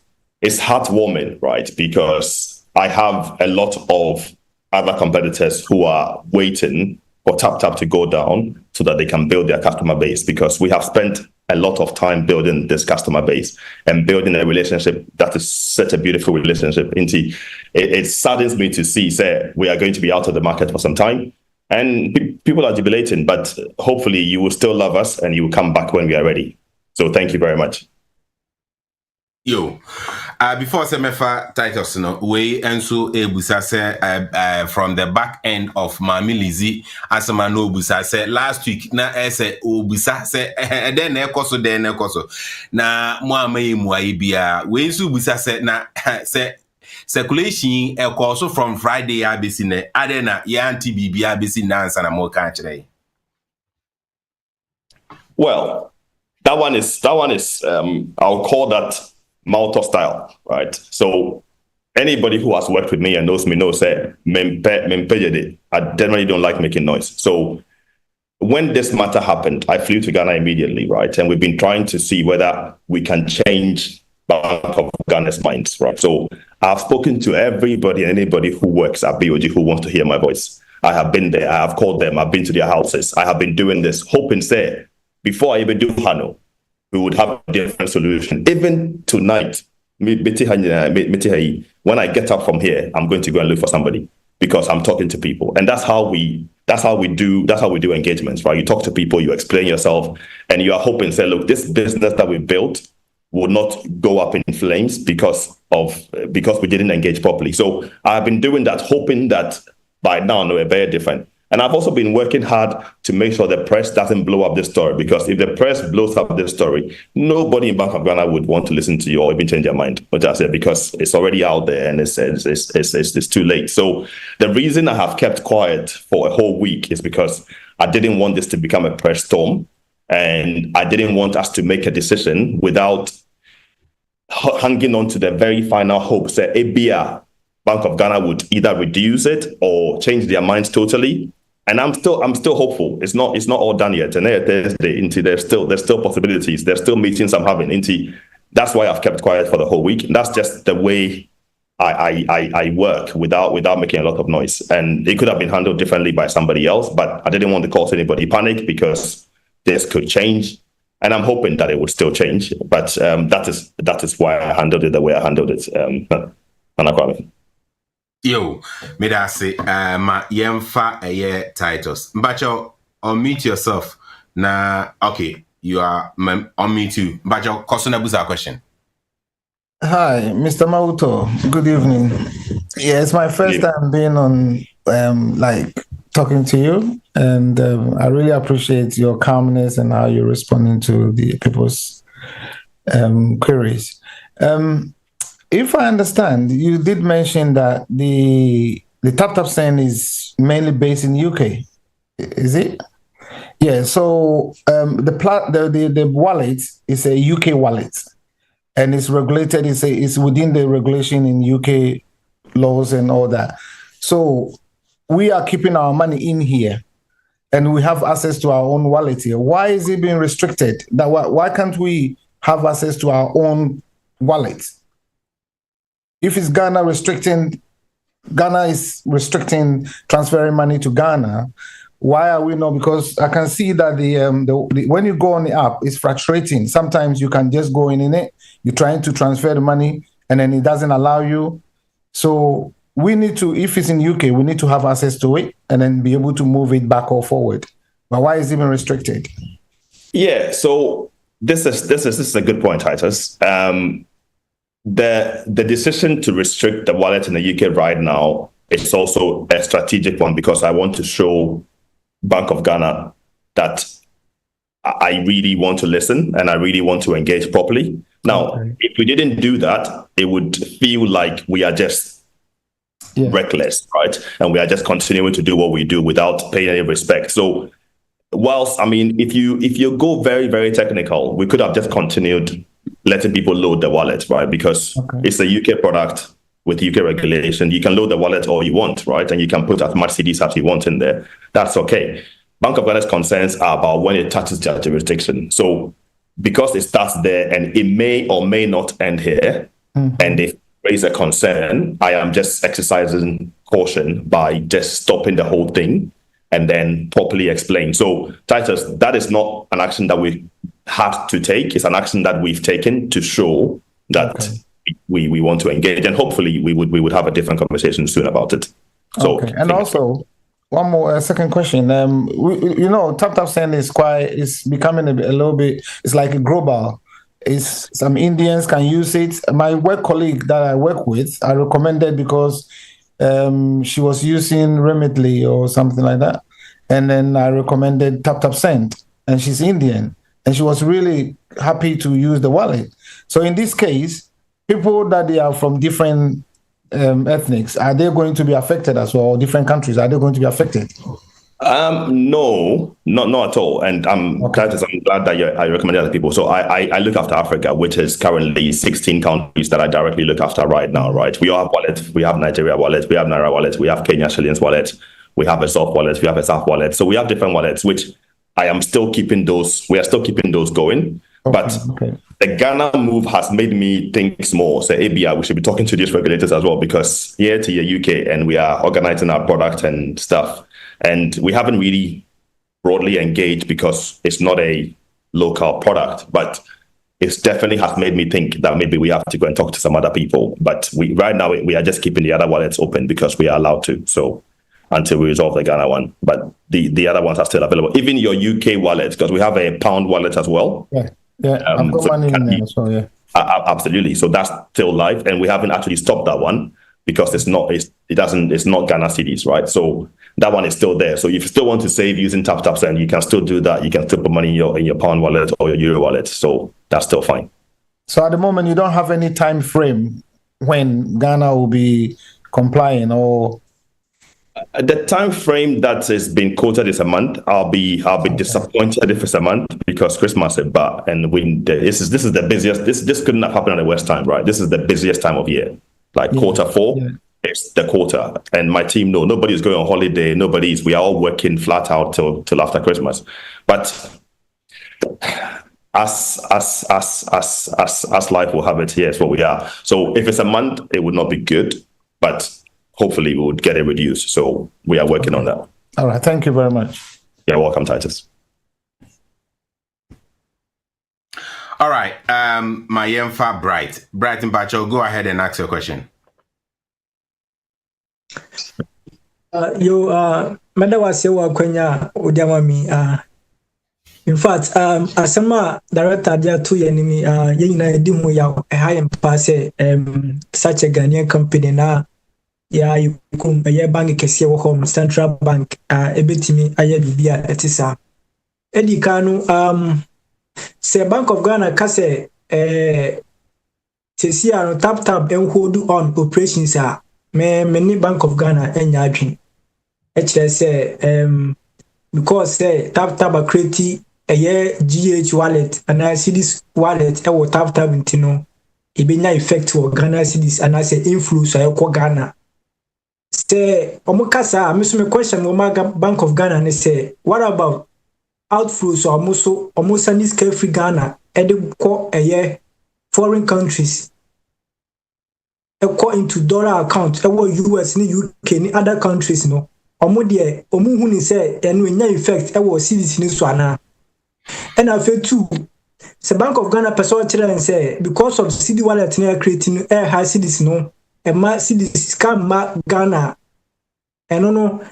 heartwarming, right? Because I have a lot of other competitors who are waiting for TapTap to go down so that they can build their customer base, because we have spent a lot of time building this customer base and building a relationship that is such a beautiful relationship. It saddens me to see, say, we are going to be out of the market for some time, and people are jubilating, but hopefully you will still love us and you will come back when we are ready. So thank you very much. Yo, before Semefa Titus, no, we enso ebusa se from the back end of Mami Lizzie, asema no busa se last week na ese obusa se den ekoso na mo amayi mu ayi bia we enso busa se na se circulation ekoso from Friday abesi ne ade na ya anti bibia abesi na ansa na mo kan kire. Well, that one is I'll call that MAWUTOR style, right? So anybody who has worked with me and knows me knows that I generally don't like making noise. So when this matter happened, I flew to Ghana immediately, right? And we've been trying to see whether we can change Bank of Ghana's minds, right? So I've spoken to everybody and anybody who works at BOG who wants to hear my voice. I have been there, I have called them, I've been to their houses, I have been doing this, hoping, say, before I even do Hano, we would have a different solution. Even tonight, when I get up from here, I'm going to go and look for somebody because I'm talking to people. And that's how we do engagements, right? You talk to people, you explain yourself, and you are hoping, say, look, this business that we built will not go up in flames because we didn't engage properly. So I've been doing that, hoping that by now we're very different. And I've also been working hard to make sure the press doesn't blow up this story, because if the press blows up this story, nobody in Bank of Ghana would want to listen to you or even change their mind. But I said, because it's already out there and it's too late. So the reason I have kept quiet for a whole week is because I didn't want this to become a press storm, and I didn't want us to make a decision without hanging on to the very final hopes that ABR, Bank of Ghana, would either reduce it or change their minds totally. And I'm still hopeful. It's not all done yet. And Thursday, there's still possibilities. There's still meetings I'm having. That's why I've kept quiet for the whole week. And that's just the way I work without making a lot of noise. And it could have been handled differently by somebody else, but I didn't want to cause anybody panic because this could change. And I'm hoping that it will still change. But that is why I handled it the way I handled it. Yo, me da say ma yemfa titles. Bacho, unmute yourself. Okay, you are unmute you. Bacho, question abusa question. Hi, Mr. MAWUTOR. Good evening. Yeah, it's my first time being on talking to you, and I really appreciate your calmness and how you're responding to the people's queries. if I understand, you did mention that the TapTap Send is mainly based in UK. Is it? Yeah. So the wallet is a UK wallet, and it's regulated. It's within the regulation in UK laws and all that. So we are keeping our money in here, and we have access to our own wallet here. Why is it being restricted? Why can't we have access to our own wallet? If it's Ghana is restricting transferring money to Ghana, why are we not? Because I can see that the when you go on the app, it's frustrating. Sometimes you can just go in it, you're trying to transfer the money, and then it doesn't allow you. So we need to, if it's in UK, we need to have access to it and then be able to move it back or forward. But why is it even restricted? Yeah, so this is a good point, Titus. The decision to restrict the wallet in the UK right now is also a strategic one, because I want to show Bank of Ghana that I really want to listen and I really want to engage properly. Now, if we didn't do that, it would feel like we are just reckless, right? And we are just continuing to do what we do without paying any respect. So whilst, I mean, if you go very, very technical, we could have just continued letting people load the wallet, right? Because it's a UK product with UK regulation. You can load the wallet all you want, right? And you can put as much CDs as you want in there. That's okay. Bank of Ghana's concerns are about when it touches their jurisdiction. So because it starts there and it may or may not end here, and if raise a concern, I am just exercising caution by just stopping the whole thing and then properly explain. So, Titus, that is not an action that we had to take. It's an action that we've taken to show that we want to engage, and hopefully we would have a different conversation soon about it. So, and also one more second question. TapTap Send is becoming a little bit. It's like a global. Some Indians can use it. My work colleague that I work with, I recommended because she was using Remitly or something like that, and then I recommended TapTap Send, and she's Indian, and she was really happy to use the wallet. So in this case, people that they are from different ethnics, are they going to be affected as well? Or different countries, are they going to be affected? No, not at all. And I'm glad that I recommend other people. So I look after Africa, which is currently 16 countries that I directly look after right now, right? We all have wallets. We have Nigeria wallet. We have Naira wallet. We have Kenya shillings wallet. We have a Soft wallet. We have a South wallet. So we have different wallets, which I am still keeping those. We are still keeping those going. But the Ghana move has made me think more. So ABI, we should be talking to these regulators as well, because here to the UK and we are organizing our product and stuff. And we haven't really broadly engaged because it's not a local product, but it's definitely has made me think that maybe we have to go and talk to some other people. But right now we are just keeping the other wallets open because we are allowed to. So until we resolve the Ghana one, but the other ones are still available. Even your UK wallet, because we have a pound wallet as well. I've got money in there as well, yeah. Absolutely. So that's still live, and we haven't actually stopped that one because it's not Ghana cedis, right? So that one is still there. So if you still want to save using TapTap Send, you can still do that. You can still put money in your pound wallet or your euro wallet. So that's still fine. So at the moment, you don't have any time frame when Ghana will be complying, or the time frame that is being quoted is a month. I'll be disappointed if it's a month, because Christmas is back, and this is the busiest. This couldn't have happened at the worst time, right? This is the busiest time of year, like quarter four. Yeah. It's the quarter, and my team nobody's going on holiday. We are all working flat out till after Christmas. But as life will have it, here's what we are. So if it's a month, it would not be good, but hopefully we would get it reduced. So we are working on that. All right. Thank you very much. You're welcome, Titus. All right. My Yemfa Bright and Bacho, go ahead and ask your question. Madawase wa kwenya odiamami in fact asema director dia to yenimi yeyina edimu ya high pass such a Ghanaian company na ya AGYEKUM ye bank kese wo home Central Bank ebetimi aye bibia etisa edi kanu se Bank of Ghana kase Sesi ano tap and hold on operations many Bank of Ghana enya adwin. Actually say because say tap create a GH wallet and I see this wallet will tap intino it be effect for Ghana cities and I say influence Ghana. Say omukasa me question Bank of Ghana and say what about outflows or almost this carefree Ghana and ko foreign countries into dollar account US ni UK ni other countries no omo de omo hu ni say enu nya effect cities ni so ana and after two the Bank of Ghana person tell say because of CD wallet na creating high cities no e ma cities scam ma Ghana and no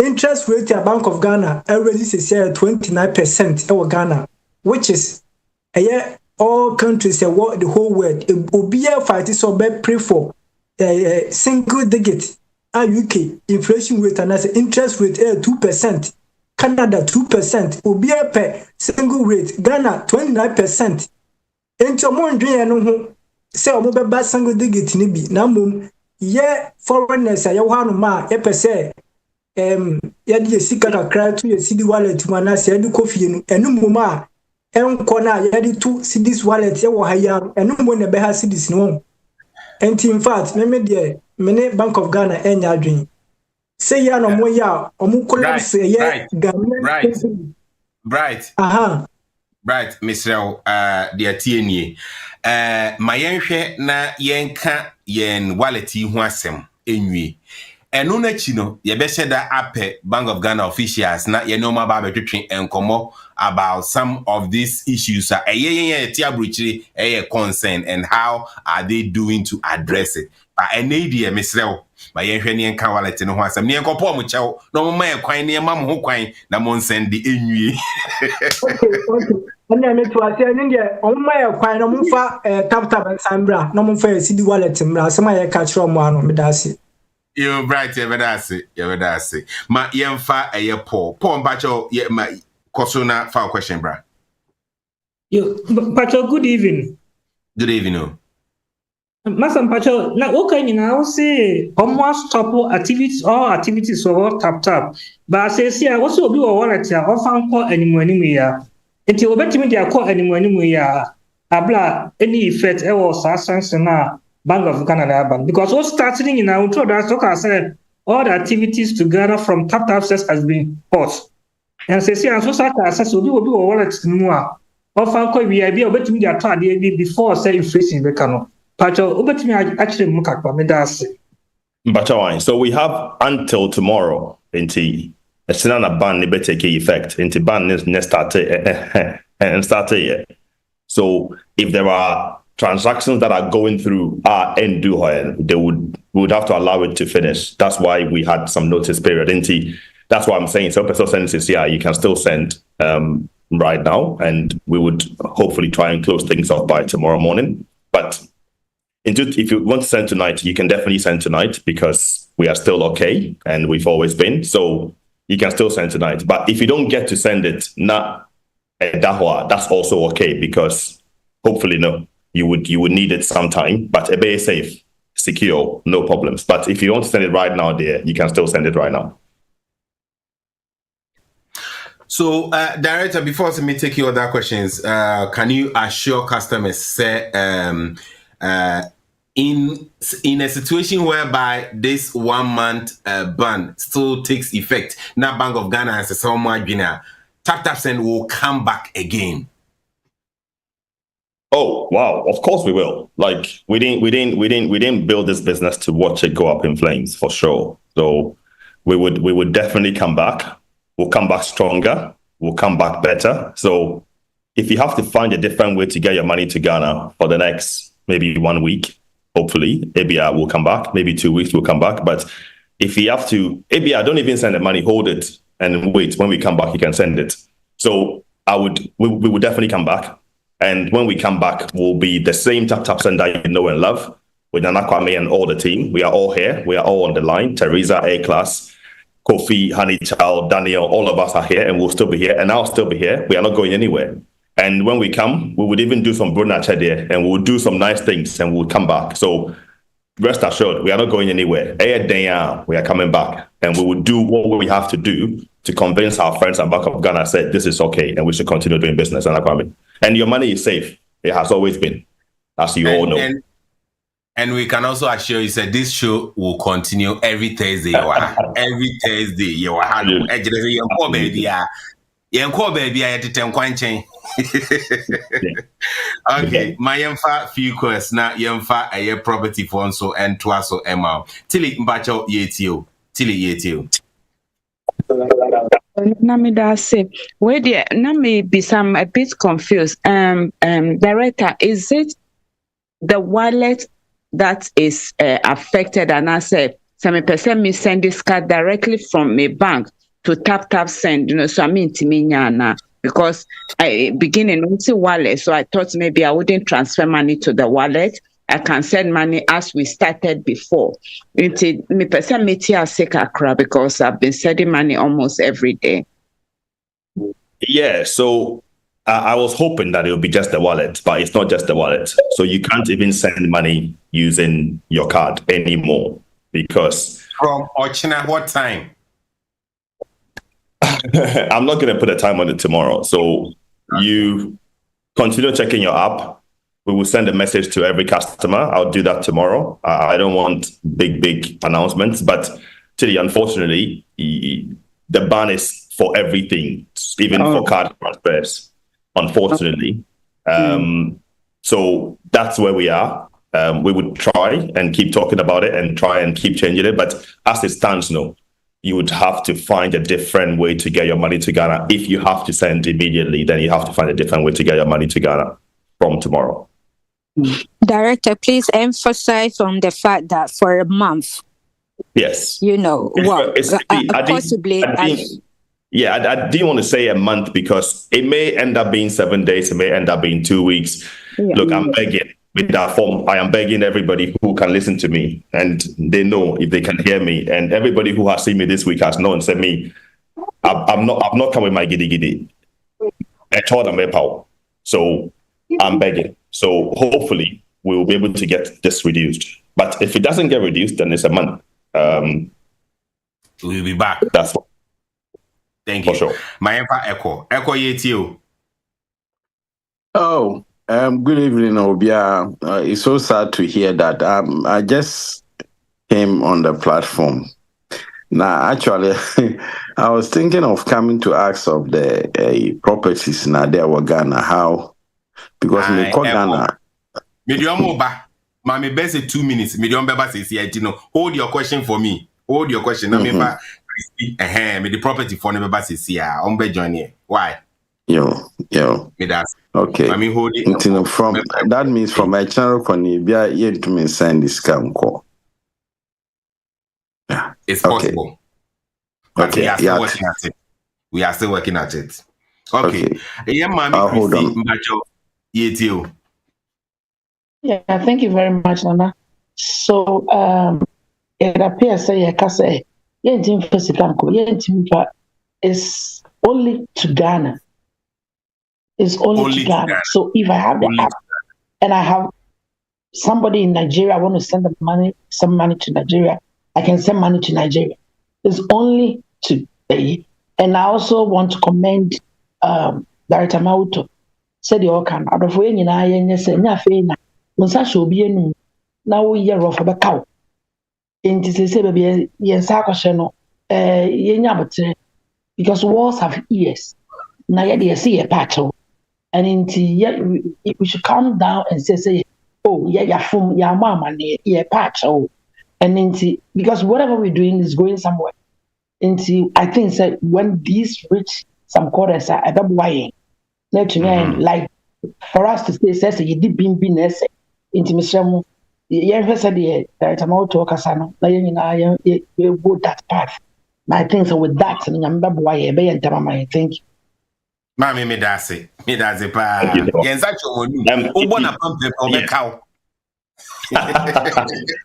interest rate at Bank of Ghana already say 29% Ghana, which is all countries the whole world. Obia fight so be pray for single digit. UK inflation rate and as interest rate 2%. Canada 2%. Obia per single rate. Ghana 29%. Ento mo ndwe no say omo beba single digit ni bi na mom foreigners ya hanu ma say yadi sika kakra to your CD wallet mana se yadi kofi no enu moma enko na yadi to CDs wallet ya wo haya enu mo ne be ha CDs no enti in fact me de mene Bank of Ghana enya adwen say ya no mo ya omu collapse Ghana right right Mr. de atienie mayenhwe na yenka yen wallet hu asem enwie eno na chi no ye be da ape Bank of Ghana officials na ye no ma ba betwetwe enkomo about some of these issues concern and how are they doing to address it but enedi mesrew ba ye hwe ne enka wallet no ho asem ne enkopo mo chew no mo ma kwan ne ma mo ho kwan na mo send enwie okay and me to ase ne de o ma ye kwan no mo fa tap ensambra no mo fa CD wallet mra se ma ye ka kire mo ano me da ase. You're right, you're ma yemfa Paul Mpacho ma Kosuna for question, bra. Mpacho, good evening. Good evening. Master Mpacho, na okay ni na say almost stop activities for tap. But say see I also be wallet ya ofan call anymore ya. Enti obetimi dia call anymore ya. Abla any effect e was sense na Bank of Ghana because all starting in our said all the activities together from tap access has been paused. And say and so start access will be wallet more. Often could be idea about me tried before say inflation becano. Pacho over to me actually so we have until tomorrow into a Sinana ban never take effect into ban next start and start here. So if there are transactions that are going through our end they would have to allow it to finish. That's why we had some notice period. That's why I'm saying so person sends here, you can still send right now, and we would hopefully try and close things off by tomorrow morning. But if you want to send tonight, you can definitely send tonight because we are still okay and we've always been. So you can still send tonight. But if you don't get to send it, that's also okay because hopefully you would need it sometime, but it be safe, secure, no problems. But if you want to send it right now, dear, you can still send it right now. So, Director, before me take your other questions, can you assure customers, say, in a situation whereby this 1 month ban still takes effect, now Bank of Ghana has a somewhat tap send will come back again? Oh wow! Of course we will. Like we didn't build this business to watch it go up in flames for sure. So we would definitely come back. We'll come back stronger. We'll come back better. So if you have to find a different way to get your money to Ghana for the next maybe 1 week, hopefully ABI will come back. Maybe 2 weeks we'll come back. But if you have to, ABI don't even send the money. Hold it and wait. When we come back, you can send it. So we would definitely come back. And when we come back, we'll be the same tap send that you know and love with Nana Kwame and all the team. We are all here. We are all on the line. Teresa, A-Class, Kofi, Honey Child, Daniel, all of us are here and we'll still be here. And I'll still be here. We are not going anywhere. And when we come, we would even do some brunch there, and we would do some nice things, and we'll come back. So rest assured, we are not going anywhere. We are coming back, and we will do what we have to do to convince our friends at Bank of Ghana said this is okay, and we should continue doing business. And your money is safe. It has always been, as you all know. And we can also assure you that this show will continue every Thursday. Every Thursday, you will have okay, my yemfa few questions na yemfa a property fund so and twaso Emma. Tilly Mbacho yetio. Tilly yetio. Namidase, where there now may be some a bit confused. Director, is it the wallet that is affected? And I said, some person may send this card directly from a bank to tap send, so I mean to me now because I beginning with wallet, so I thought maybe I wouldn't transfer money to the wallet. I can send money as we started before. Me person me tia sekakra because I've been sending money almost every day. Yeah, so I was hoping that it would be just the wallet, but it's not just the wallet. So you can't even send money using your card anymore because from Ochina, what time? I'm not going to put a time on it tomorrow. So you continue checking your app. We will send a message to every customer. I'll do that tomorrow. I don't want big announcements, but unfortunately, the ban is for everything, even for card transfers, unfortunately. So that's where we are. We would try and keep talking about it and try and keep changing it. But as it stands now, you would have to find a different way to get your money to Ghana. If you have to send immediately, then you have to find a different way to get your money to Ghana from tomorrow. Director, please emphasize on the fact that for a month, yes, possibly. I didn't want to say a month because it may end up being 7 days, it may end up being 2 weeks. Yeah. Look, I'm begging with that form. I am begging everybody who can listen to me and they know if they can hear me. And everybody who has seen me this week has known, said me, I've not come with my giddy. I told them power. So I'm begging. So hopefully we will be able to get this reduced. But if it doesn't get reduced, then it's a month. We'll be back. That's what. Thank you. For sure. My Echo yetio. Oh, good evening, Obia. It's so sad to hear that. I just came on the platform. Now, actually, I was thinking of coming to ask of the properties now there were Ghana. How? Because me call Ghana. Medium over. Mami best 2 minutes. Medium beba says hold your question for me. Hold your question. Me the property for me says here. Join here. Why? Yo. Me that's okay. I mean hold it. From that means from my channel for Nibia yet to me send this scam call. Yeah. It's possible. But we are still working at it. We are still working at it. Okay. Yeah, Mami hold on. Yetio. Yeah, thank you very much, Nana. So it appears say is only to Ghana. It's only to Ghana. So if I have the app and I have somebody in Nigeria, I want to send some money to Nigeria, I can send money to Nigeria. It's only to and I also want to commend Director MAWUTOR. Said you all can out of when you say na Monsa should be a now year of a cow. In this is a yes, because walls have ears. Now you see a patch. And into we should calm down and say, oh, yeah, from your mama, yeah, patch. And into because whatever we're doing is going somewhere. Into I think that when these reach some quarters are about buying, like for us to say, says you did being into Mr. Yeah, said the MAWUTOR Casano, you go that path. I think so with that, and I'm why I thank you. Mammy, me that's it. Pa. Yes, actually, cow.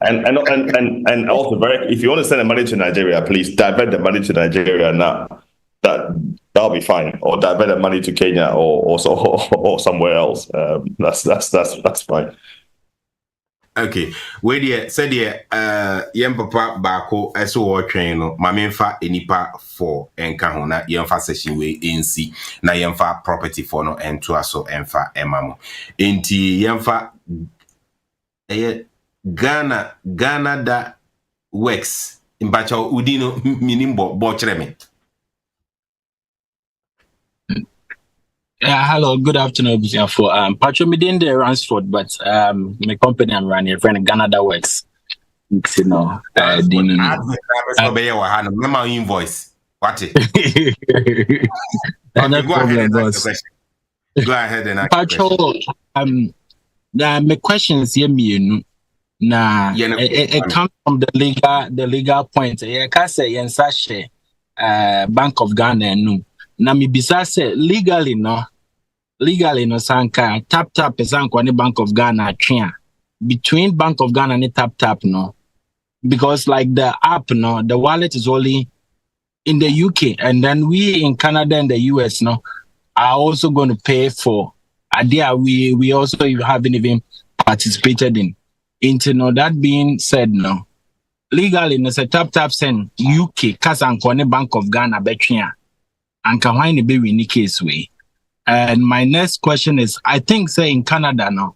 And also, if you want to send the money to Nigeria, please divert the money to Nigeria now. That that'll be fine. Or divert the money to Kenya or somewhere else. That's fine. Okay, where the said yam papa bako eso wo train no ma memfa enipa for enka ho na yemfa session we NC na yemfa property for no ento aso emfa emamo enti yemfa Ghana da works imbacha udino minimbo bo kire me. Hello, good afternoon, for Patrick Medin de Ransford, but my company I'm running, a friend Ghana that works. You know, my invoice. What it? No problem, boss. Go ahead and ask Patrick, my question is here, me, nah, it comes from the legal point. I can say, yes, Bank of Ghana, no. Na mi bisa say legally no sanka tap is anko ni Bank of Ghana tria between Bank of Ghana and tap no, because like the app no, the wallet is only in the UK, and then we in Canada and the US no are also going to pay for idea we also haven't even participated in. Into that being said no, legally no say tap send UK kasanko ni Bank of Ghana betria and can why be in case way. And my next question is, I think say in Canada now,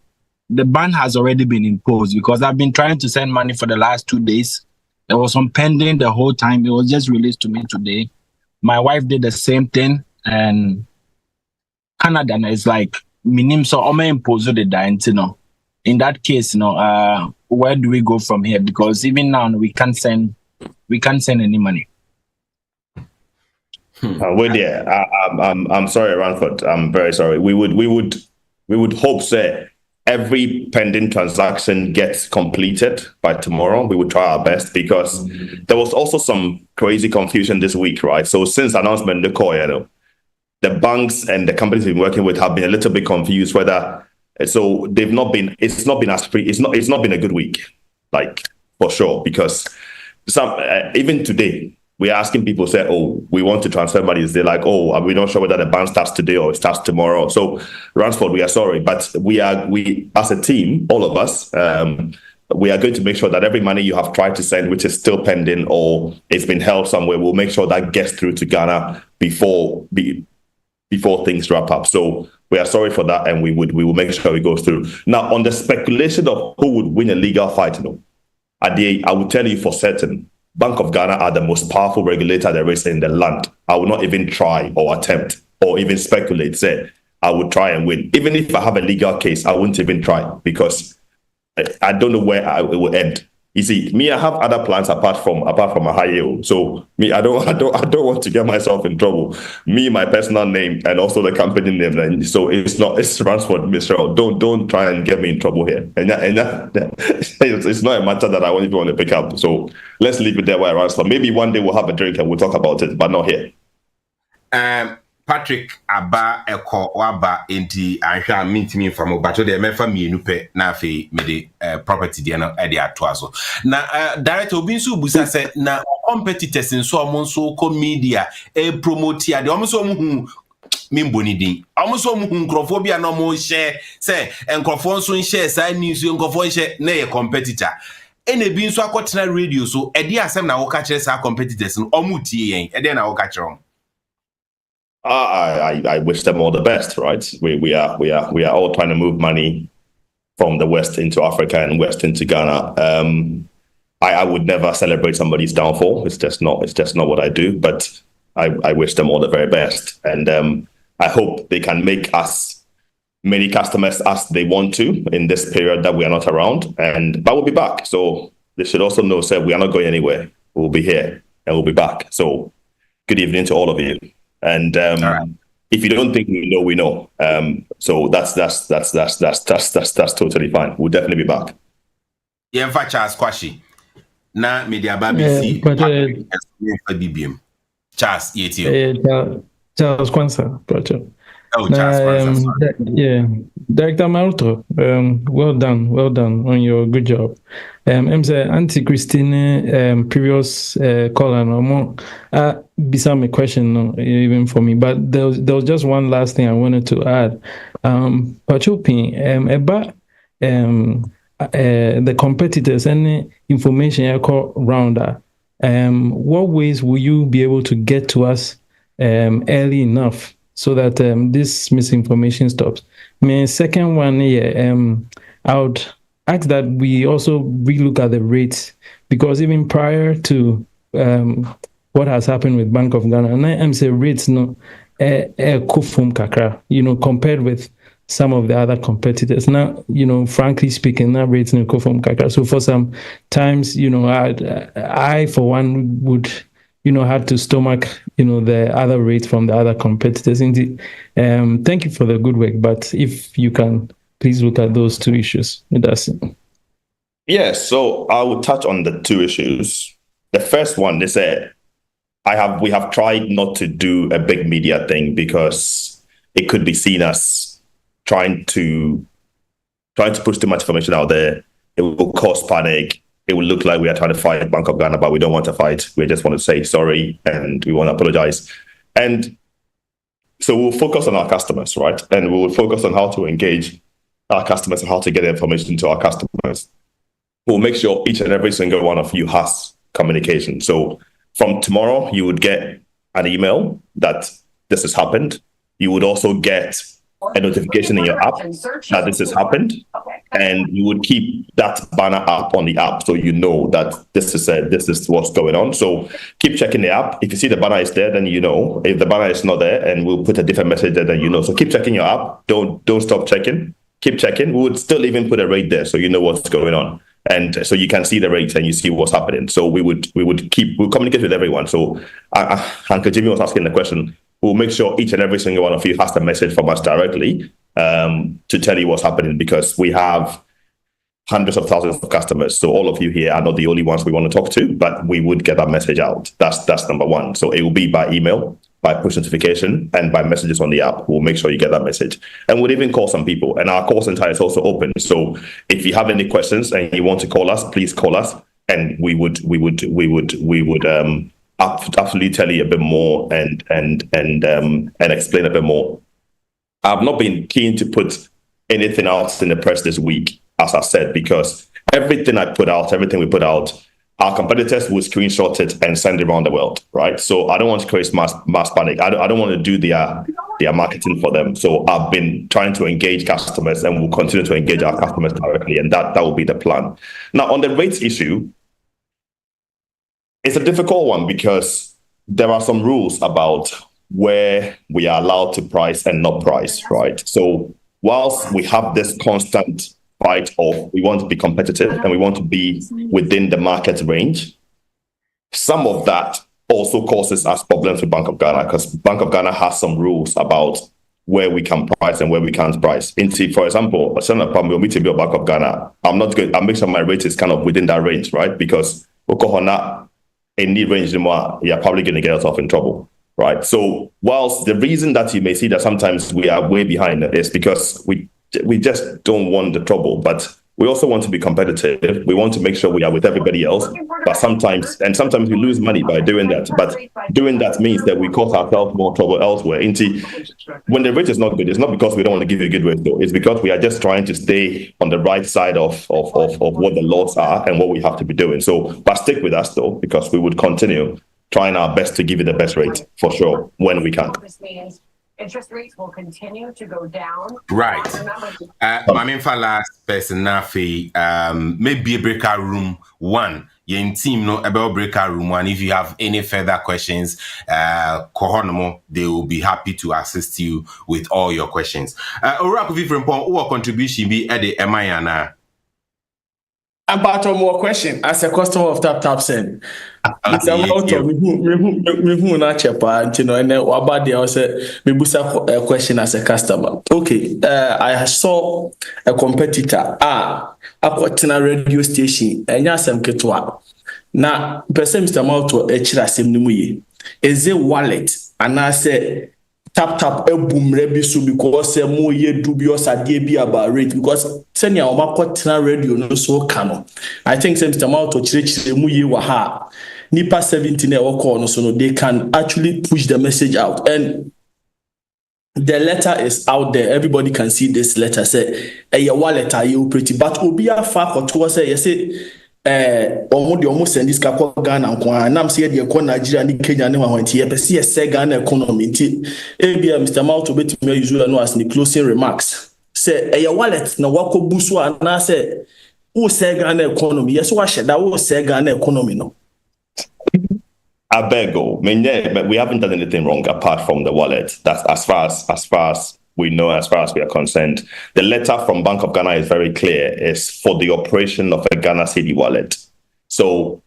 the ban has already been imposed because I've been trying to send money for the last 2 days. There was some pending the whole time. It was just released to me today. My wife did the same thing, and Canada is like minim so ome impose the dint, you know. In that case, you know, where do we go from here? Because even now we can't send any money. Well, yeah, I'm sorry, Ranford. I'm very sorry. We would hope that every pending transaction gets completed by tomorrow. We would try our best because there was also some crazy confusion this week, right? So since announcement, the banks and the companies we've been working with have been a little bit confused whether. So they've not been. It's not been as free. It's not been a good week, like for sure. Because even today. We're asking people, say, oh, we want to transfer money. They're like, oh, we're not sure whether the ban starts today or it starts tomorrow. So, Ransford, we are sorry, but we as a team, all of us, we are going to make sure that every money you have tried to send, which is still pending or it's been held somewhere, we'll make sure that gets through to Ghana before things wrap up. So we are sorry for that, and we will make sure it goes through. Now, on the speculation of who would win a legal fight, I will tell you for certain. Bank of Ghana are the most powerful regulator there is in the land. I will not even try or attempt or even speculate. Say, I would try and win. Even if I have a legal case, I wouldn't even try because I don't know where it will end. You see, me, I have other plans apart from a high yield. So me, I don't want to get myself in trouble. Me, my personal name and also the company name. And so it's Ransford, Mr. Don't try and get me in trouble here. And it's not a matter that I won't even want to pick up. So let's leave it there where Ransford. Maybe one day we'll have a drink and we'll talk about it, but not here. Patrick aba eko waba enti ahwa mintimi from bacho de mefa mienu pe na afi me de property de na e de atoaso na director obi nso busa se na competitors nso omonso ko media promote ya de omonso omu mimboni din omonso omu nkrofo bia na omo share se nkrofo nso share sa news nkrofo share na ye competitor ene bi nso akotena radio so e de asem na wo ka kire sa competitors no omu tie yen e de na wo ka kire. I wish them all the best, right? We are all trying to move money from the West into Africa and West into Ghana. I would never celebrate somebody's downfall. It's just not what I do. But I wish them all the very best, and I hope they can make us many customers as they want to in this period that we are not around. But we'll be back. So they should also know, sir, we are not going anywhere. We'll be here and we'll be back. So good evening to all of you. And if you don't think we know, we know. So that's totally fine. We'll definitely be back. Yeah, in fact, Charles Kwashi. Na media babisi. Charles, Charles Kwanza, Oh, Charles, Director Maruto, well done on your good job. I'm saying Auntie Christine, previous caller, no more. Beside my question, even for me, but there was just one last thing I wanted to add. Pachopin, about the competitors and information I call rounder. What ways will you be able to get to us early enough so that this misinformation stops? My second one, I would ask that we also relook at the rates, because even prior to what has happened with Bank of Ghana, and I'm saying rates no kufum kakra, compared with some of the other competitors. Now, frankly speaking, that rates no kufum kakra. So for some times, I for one would had to stomach, the other rates from the other competitors. Indeed, thank you for the good work. But if you can, please look at those two issues. That's it. Yeah, so I will touch on the two issues. The first one, they said, we have tried not to do a big media thing because it could be seen as trying to push too much information out there. It will cause panic. It will look like we are trying to fight Bank of Ghana, but we don't want to fight. We just want to say sorry and we want to apologize. And so we'll focus on our customers, right? And we will focus on how to engage our customers and how to get information to our customers. We'll make sure each and every single one of you has communication. So from tomorrow, you would get an email that this has happened. You would also get a notification in your app that this has happened, and you would keep that banner up on the app so you know that this is what's going on. So keep checking the app. If you see the banner is there, then you know. If the banner is not there, and we'll put a different message there, then you know. So keep checking your app. Don't stop checking. Keep checking. We would still even put a rate there so you know what's going on, and so you can see the rates and you see what's happening. So we'll communicate with everyone. So Uncle Jimmy was asking the question. We'll make sure each and every single one of you has the message from us directly to tell you what's happening, because we have hundreds of thousands of customers. So all of you here are not the only ones we want to talk to, but we would get that message out. That's number one. So it will be by email, by push notification, and by messages on the app. We'll make sure you get that message. And we'll even call some people. And our call center is also open. So if you have any questions and you want to call us, please call us, and we would absolutely tell you a bit more and explain a bit more. I've not been keen to put anything out in the press this week, as I said, because everything we put out, our competitors will screenshot it and send it around the world, right? So I don't want to create mass panic. I don't want to do their marketing for them. So I've been trying to engage customers, and we'll continue to engage our customers directly, and that will be the plan. Now, on the rates issue, it's a difficult one because there are some rules about where we are allowed to price and not price, right? So whilst we have this constant fight of we want to be competitive and we want to be within the market range, some of that also causes us problems with Bank of Ghana, because Bank of Ghana has some rules about where we can price and where we can't price. For example, when we take Bank of Ghana, I'll make sure my rate is kind of within that range, right? Because any range anymore, you're probably going to get yourself in trouble, right? So whilst the reason that you may see that sometimes we are way behind is because we just don't want the trouble, but we also want to be competitive. We want to make sure we are with everybody else, but sometimes we lose money by doing that. But doing that means that we cause ourselves more trouble elsewhere. When the rate is not good, it's not because we don't want to give you a good rate, though. It's because we are just trying to stay on the right side of what the laws are and what we have to be doing. So, but stick with us, though, because we would continue trying our best to give you the best rate for sure when we can. Interest rates will continue to go down. Right. My main last person, Nafi, maybe a breakout room one. Your team no about breakout room one. If you have any further questions, Kohonomo, they will be happy to assist you with all your questions. Oraku Vifrempon, what contribution be at the MIANA? About more question as a customer of TapTap Send. It's about me na chepa, and then about the also me busa a question as a customer. Okay, I saw a competitor. A radio station. Nyasem ketwa. Na person Mr. Mauto echira sem nimu ye. Is a wallet and I say TapTap boom rebi so because more ye dubious idea be about rate because send your market radio no so cano. I think Mr. Mawutor church mu ye waha nipa 17 no so no they can actually push the message out, and the letter is out there. Everybody can see this letter. Say a wallet are you pretty, but obi a fa koto say you say almost send this couple Ghana and I'm saying the Nigeria and Kenya never went here, but see a Ghana economy. Mr. Mawutor bet me usually know as the closing remarks. Say a wallet na wako buswa and I say who say Ghana economy? Yes, what should that who say Ghana economy no? I beg you. I mean, yeah, but we haven't done anything wrong apart from the wallet. That's as far as we know, as far as we are concerned. The letter from Bank of Ghana is very clear. It's for the operation of a Ghana Cedi wallet. So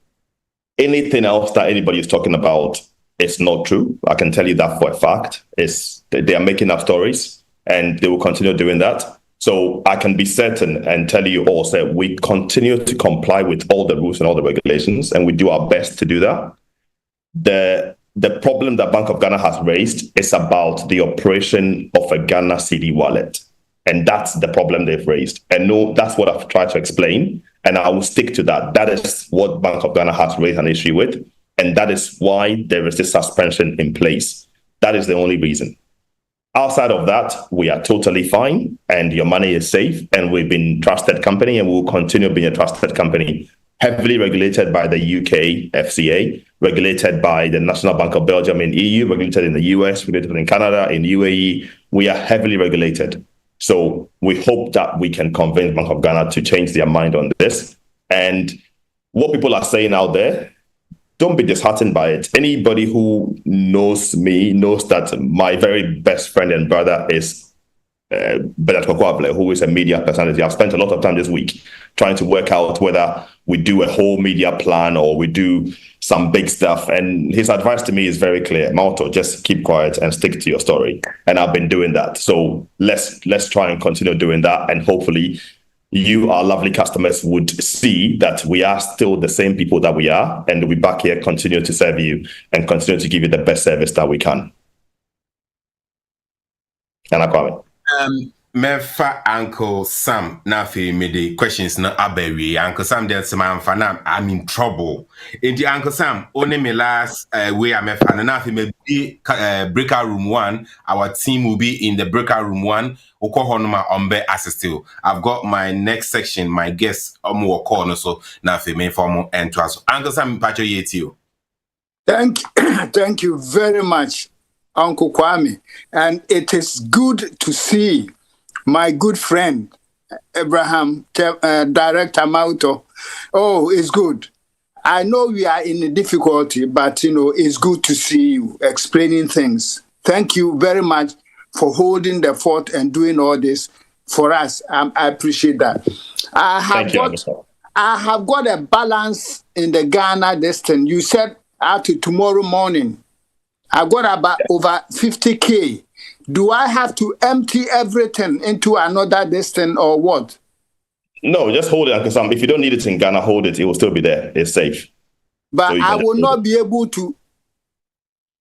anything else that anybody is talking about is not true. I can tell you that for a fact. They are making up stories and they will continue doing that. So I can be certain and tell you also we continue to comply with all the rules and all the regulations, and we do our best to do that. The problem that Bank of Ghana has raised is about the operation of a Ghana Cedi wallet. And that's the problem they've raised. And no, that's what I've tried to explain. And I will stick to that. That is what Bank of Ghana has raised an issue with. And that is why there is this suspension in place. That is the only reason. Outside of that, we are totally fine and your money is safe. And we've been a trusted company and we will continue being a trusted company. Heavily regulated by the UK FCA, regulated by the National Bank of Belgium in EU, regulated in the US, regulated in Canada, in UAE. We are heavily regulated. So we hope that we can convince Bank of Ghana to change their mind on this. And what people are saying out there, don't be disheartened by it. Anybody who knows me knows that my very best friend and brother is Bernard Kokwable, who is a media personality. I've spent a lot of time this week trying to work out whether we do a whole media plan or we do some big stuff. And his advice to me is very clear. Mawutor, just keep quiet and stick to your story. And I've been doing that. So let's try and continue doing that. And hopefully you, our lovely customers, would see that we are still the same people that we are. And we'll be back here, continue to serve you and continue to give you the best service that we can. And I'm coming. Mefa Uncle Sam na fe me the questions na abawi Uncle Sam there say I'm in trouble. In the Uncle Sam only me last way I mefa na fe me be breakout room 1. Our team will be in the breakout room 1. Oko honoma ombe assist you. I've got my next section, my guest omo call so na fe me inform and to us. Uncle Sam pacho yet you. Thank you very much, Uncle Kwame. And it is good to see my good friend, Abraham, Director Mawutor. Oh, it's good. I know we are in a difficulty, but, it's good to see you explaining things. Thank you very much for holding the fort and doing all this for us. I appreciate that. I have got a balance in the Ghana destiny. You said after tomorrow morning, I got about over 50K. Do I have to empty everything into another destiny or what? No, just hold it, Uncle Sam. If you don't need it in Ghana, hold it. It will still be there. It's safe. But so I will not be able to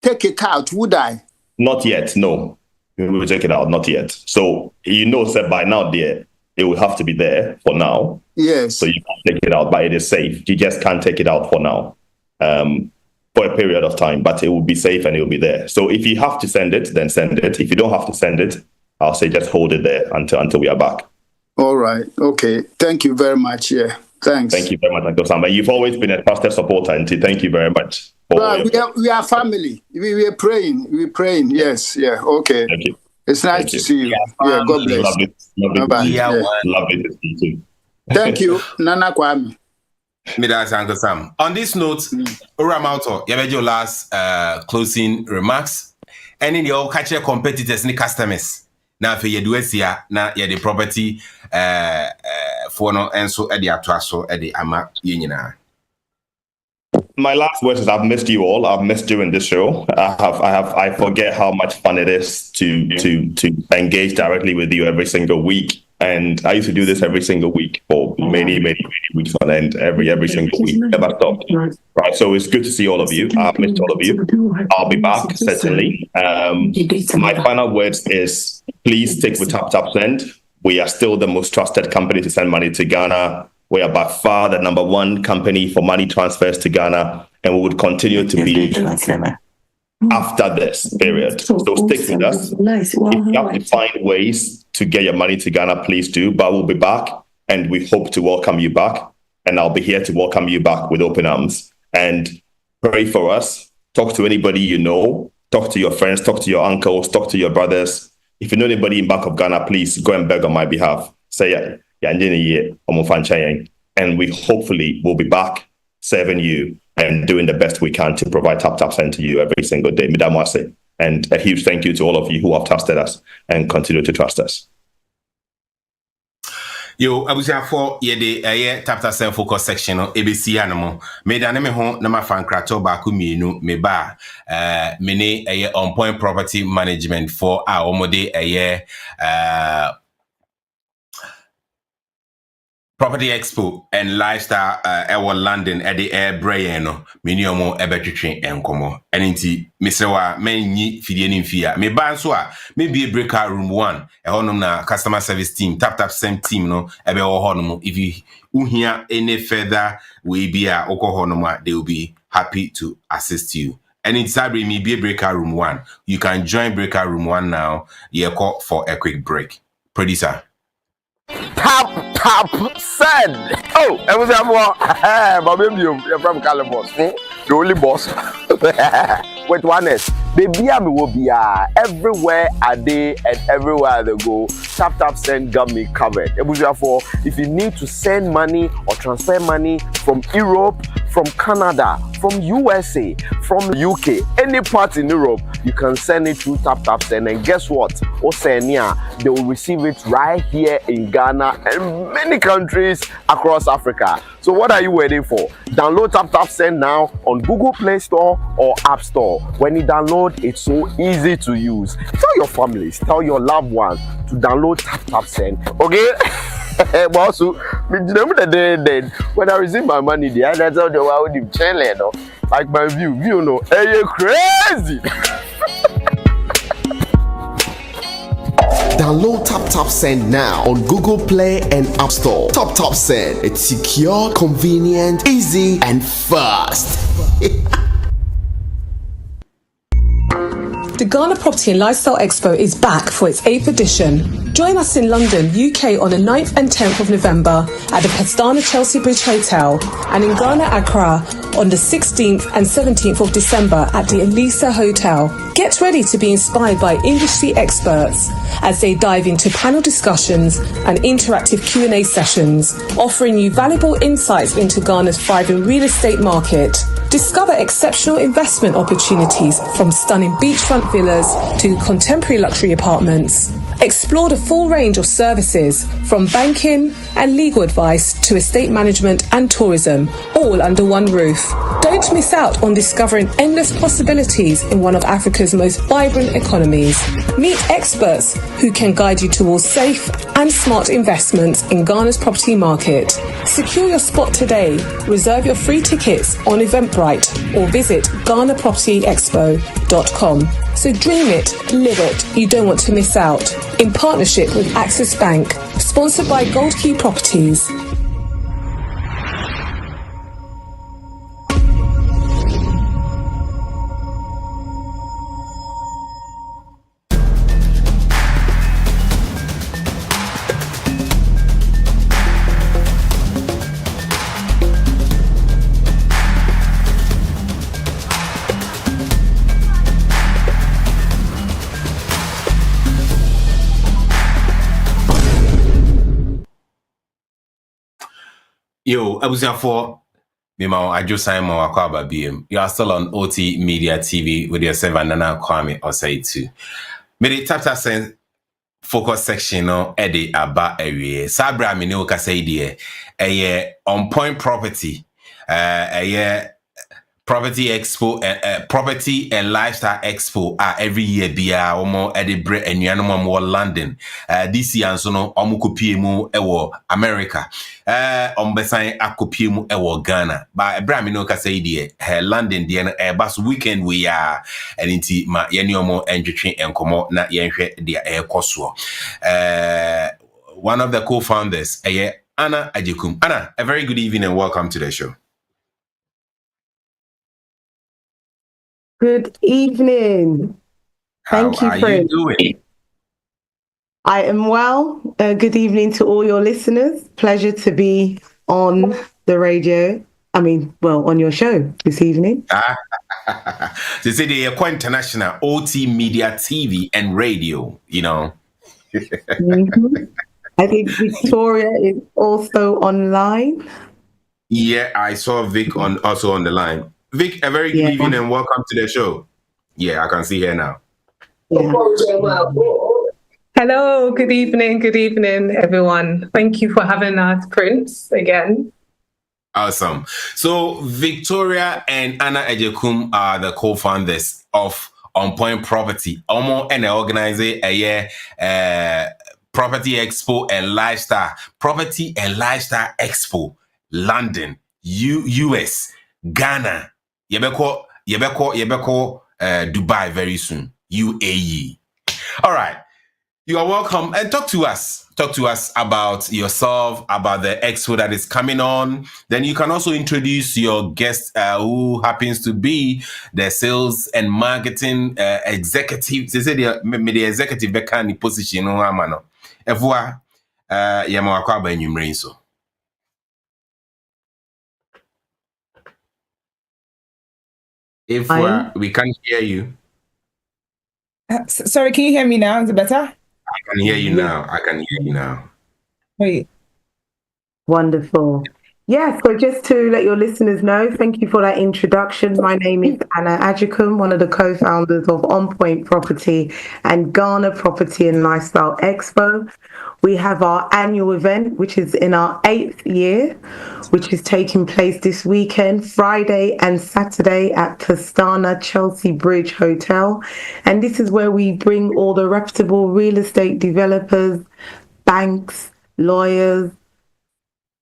take it out, would I? Not yet, no. We will take it out, not yet. So, that by now, dear, it will have to be there for now. Yes. So you can take it out, but it is safe. You just can't take it out for now. For a period of time, but it will be safe and it will be there. So if you have to send it, then send it. If you don't have to send it, I'll say just hold it there until we are back. All right. Okay. Thank you very much. Yeah. Thanks. Thank you very much, Uncle Sam. You've always been a trusted supporter, and thank you very much. We are family. We are praying. We're praying. Yes. Yeah. Okay. Thank you. It's nice to see you. Yeah. God bless. Lovely to see you too. Thank you, Nana Kwame. Midas Uncle Sam. On this note, Mawutor, you have your last closing remarks. And in your catcher competitors and customers. Now for you do it here, now you the property for no and so at the atwaso at the ama union. My last words is I've missed you all. I've missed doing this show. I forget how much fun it is to engage directly with you every single week. And I used to do this every single week for many weeks on end, every single week, never stopped. Right, so it's good to see all of you. I've missed all of you. I'll be back, certainly. My final words is, please stick with TapTap. We are still the most trusted company to send money to Ghana. We are by far the #1 company for money transfers to Ghana, and we would continue to be after this period. So stick with us. If you have to find ways to get your money to Ghana, please do. But we'll be back, and we hope to welcome you back. And I'll be here to welcome you back with open arms. And pray for us. Talk to anybody you know. Talk to your friends. Talk to your uncles. Talk to your brothers. If you know anybody in Bank of Ghana, please go and beg on my behalf. Say, and we hopefully will be back serving you and doing the best we can to provide TapTap to you every single day. And a huge thank you to all of you who have trusted us and continue to trust us. Yo, abusia for yede TapTap focus section no ABC anamo. Me da ne me ho na ma fan krato ba ku mienu me ba me ne Onpoint property management for a omode Property Expo and Lifestyle London at the air brayeno minimum ebetwetwe enkomo enti mesewa menyi fidie fia me banswa maybe a breakout room 1 honum na customer service team TapTap same team no ebe wo honum if you uhia any further we be a honum they will be happy to assist you. And in Sabri me be a breakout room 1. You can join breakout room 1 now. You call for a quick break. Producer. TapTap said. Oh, I was you're from Calabos. The only boss. With oneness. Baby, I will be everywhere a day and everywhere they go. TapTap send got me covered. If you need to send money or transfer money from Europe, from Canada, from USA, from UK, any part in Europe, you can send it through TapTap send. And guess what? Oceania, they will receive it right here in Ghana and many countries across Africa. So what are you waiting for? Download TapTap send now on Google Play Store or App Store. When you download, it's so easy to use. Tell your families, tell your loved ones to download TapTap send. Okay? But also, when I receive my money, the other time I would be chilling, like my view, hey, you crazy. Download TapTap Send now on Google Play and App Store. TapTap Send, it's secure, convenient, easy, and fast. The Ghana Property and Lifestyle Expo is back for its 8th edition. Join us in London, UK on the 9th and 10th of November at the Pastana Chelsea Bridge Hotel and in Ghana, Accra on the 16th and 17th of December at the Elisa Hotel. Get ready to be inspired by industry experts as they dive into panel discussions and interactive Q&A sessions, offering you valuable insights into Ghana's thriving real estate market. Discover exceptional investment opportunities from stunning beachfront villas to contemporary luxury apartments. Explore the full range of services from banking and legal advice to estate management and tourism, all under one roof. Don't miss out on discovering endless possibilities in one of Africa's most vibrant economies. Meet experts who can guide you towards safe and smart investments in Ghana's property market. Secure your spot today. Reserve your free tickets on Eventbrite or visit GhanaPropertyExpo.com. So dream it, live it, you don't want to miss out. In partnership with Access Bank, sponsored by Gold Key Properties. Yo, abusia for Mima, I just signed my Wakaba BM. You are still on OT Media TV with yourself and Nana Kwame or say too. Made TapTap Send focus section no Eddie Aba area. Sabra Mino Kasei dear a Onpoint property, Property Expo, Property and Lifestyle Expo every year bia omo Edinburgh and Yanomam London. This year so no omo kopiemu ewo America. Ombesan akopiemu ewo Ghana. But Abraham no ka say die London die no bus weekend we are and inti ma yeni omo enjetwe enkomo na yenhwe dia ekoso. One of the co-founders, Anna AGYEKUM. Anna, a very good evening and welcome to the show. Good evening. Thank you, How are Fred. you doing? I am well. Good evening to all your listeners. Pleasure to be on the radio. On your show this evening. They say they are quite international, OT Media TV and radio, you know. I think Victoria is also online. Yeah, I saw Vic also on the line. Vic, a very good evening and welcome to the show. Yeah, I can see her now. Yeah. Hello, good evening, everyone. Thank you for having us, Prince, again. Awesome. So Victoria and Anna AGYEKUM are the co-founders of Onpoint Property. Omo and organize a Property Expo and Lifestyle. Property and Lifestyle Expo, London, US, Ghana. Yebeko, Dubai very soon. UAE. All right. You are welcome and talk to us. Talk to us about yourself, about the expo that is coming on. Then you can also introduce your guest who happens to be the sales and marketing executive. They say the executive becani position no amano. Evoa yama wakwa enyumre so. If we can't hear you. Sorry, can you hear me now? Is it better? I can hear you now. Wait. Wonderful. Yeah, so just to let your listeners know, thank you for that introduction. My name is Anna AGYEKUM, one of the co-founders of Onpoint Property and Ghana Property and Lifestyle Expo. We have our annual event, which is in our 8th year, which is taking place this weekend, Friday and Saturday at Pastana Chelsea Bridge Hotel. And this is where we bring all the reputable real estate developers, banks, lawyers,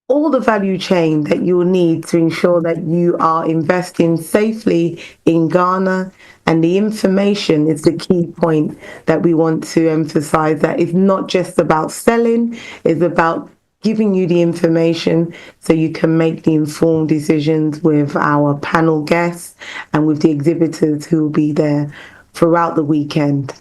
all the value chain that you will need to ensure that you are investing safely in Ghana. And the information is the key point that we want to emphasize, that it's not just about selling, it's about giving you the information so you can make the informed decisions with our panel guests and with the exhibitors who will be there throughout the weekend.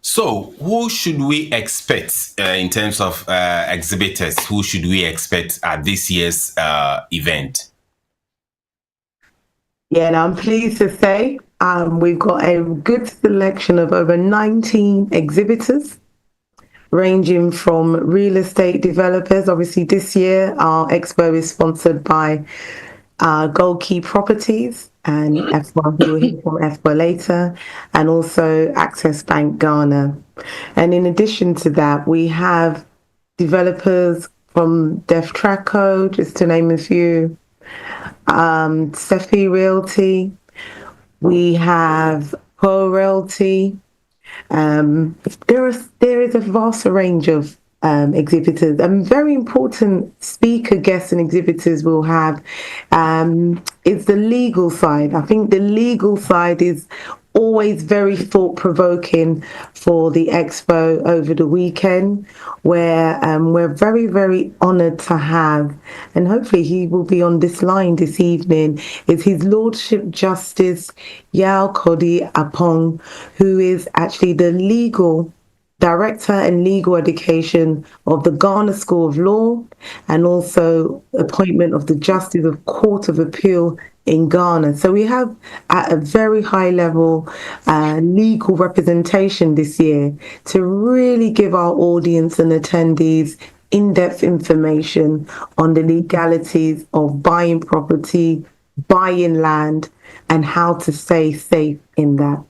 So, who should we expect in terms of exhibitors? Who should we expect at this year's event? Yeah, and I'm pleased to say we've got a good selection of over 19 exhibitors, ranging from real estate developers. Obviously, this year our expo is sponsored by Gold Key Properties and F1, you'll hear from F1 later, and also Access Bank Ghana. And in addition to that, we have developers from Deftraco, just to name a few, Sefi Realty, we have Pro Realty. There is a vast range of exhibitors, and very important speaker guests and exhibitors we'll have is the legal side. I think the legal side is always very thought-provoking for the expo over the weekend, where we're very, very honoured to have, and hopefully he will be on this line this evening, is His Lordship Justice Yao Kodi Apong, who is actually the legal Director and Legal Education of the Ghana School of Law, and also appointment of the Justice of Court of Appeal in Ghana. So we have at a very high level legal representation this year to really give our audience and attendees in-depth information on the legalities of buying property, buying land, and how to stay safe in that.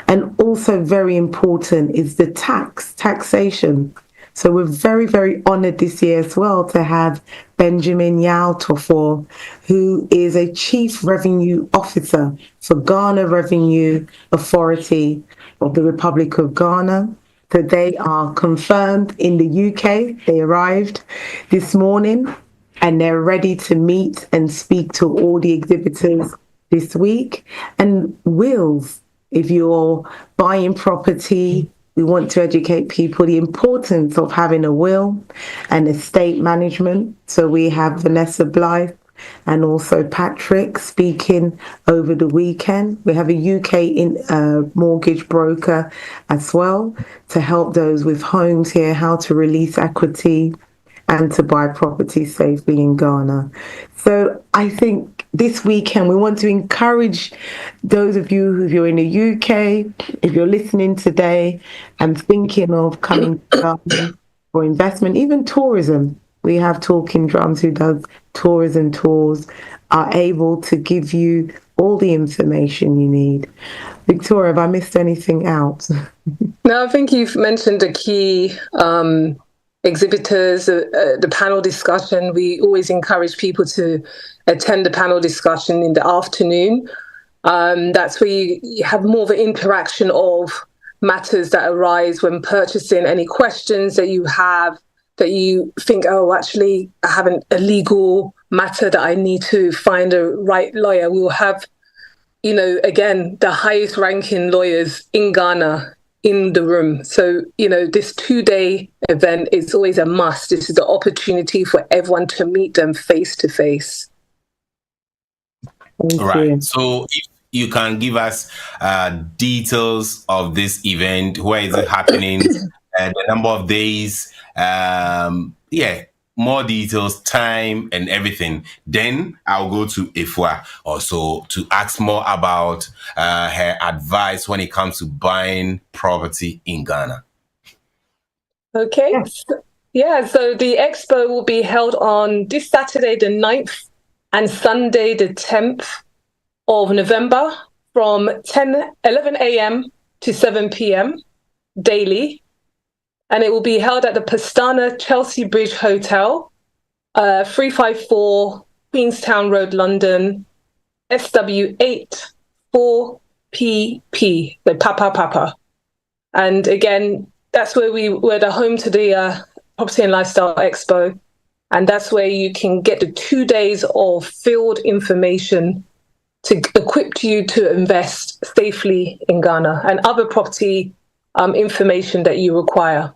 And also very important is the taxation. So we're very, very honored this year as well to have Benjamin MAWUTOR, who is a Chief Revenue Officer for Ghana Revenue Authority of the Republic of Ghana. So they are confirmed in the UK. They arrived this morning and they're ready to meet and speak to all the exhibitors this week. And wills, if you're buying property, we want to educate people the importance of having a will and estate management. So we have Vanessa Blythe and also Patrick speaking over the weekend. We have a UK mortgage broker as well to help those with homes here, how to release equity and to buy property safely in Ghana. So I think this weekend we want to encourage those of you who are in the UK, if you're listening today and thinking of coming to Ghana for investment, even tourism. We have Talking Drums who does tourism tours, are able to give you all the information you need. Victoria, have I missed anything out? No, I think you've mentioned the key exhibitors, the panel discussion. We always encourage people to attend the panel discussion in the afternoon. That's where you have more of an interaction of matters that arise when purchasing, any questions that you have that you think, oh, actually, I have a legal matter that I need to find a right lawyer. We will have, again, the highest ranking lawyers in Ghana in the room. So, this 2-day event is always a must. This is the opportunity for everyone to meet them face to face. Right. So if you can give us details of this event, where is it happening, the number of days, more details, time and everything. Then I'll go to Ifwa also to ask more about her advice when it comes to buying property in Ghana. Okay. So the expo will be held on this Saturday, the 9th, and Sunday, the 10th of November from 11 a.m. to 7 p.m. daily. And it will be held at the Pastana Chelsea Bridge Hotel, 354 Queenstown Road, London, SW8 4PP, the Papa. And again, that's where we're the home to the Property and Lifestyle Expo. And that's where you can get the 2 days of field information to equip you to invest safely in Ghana and other property information that you require.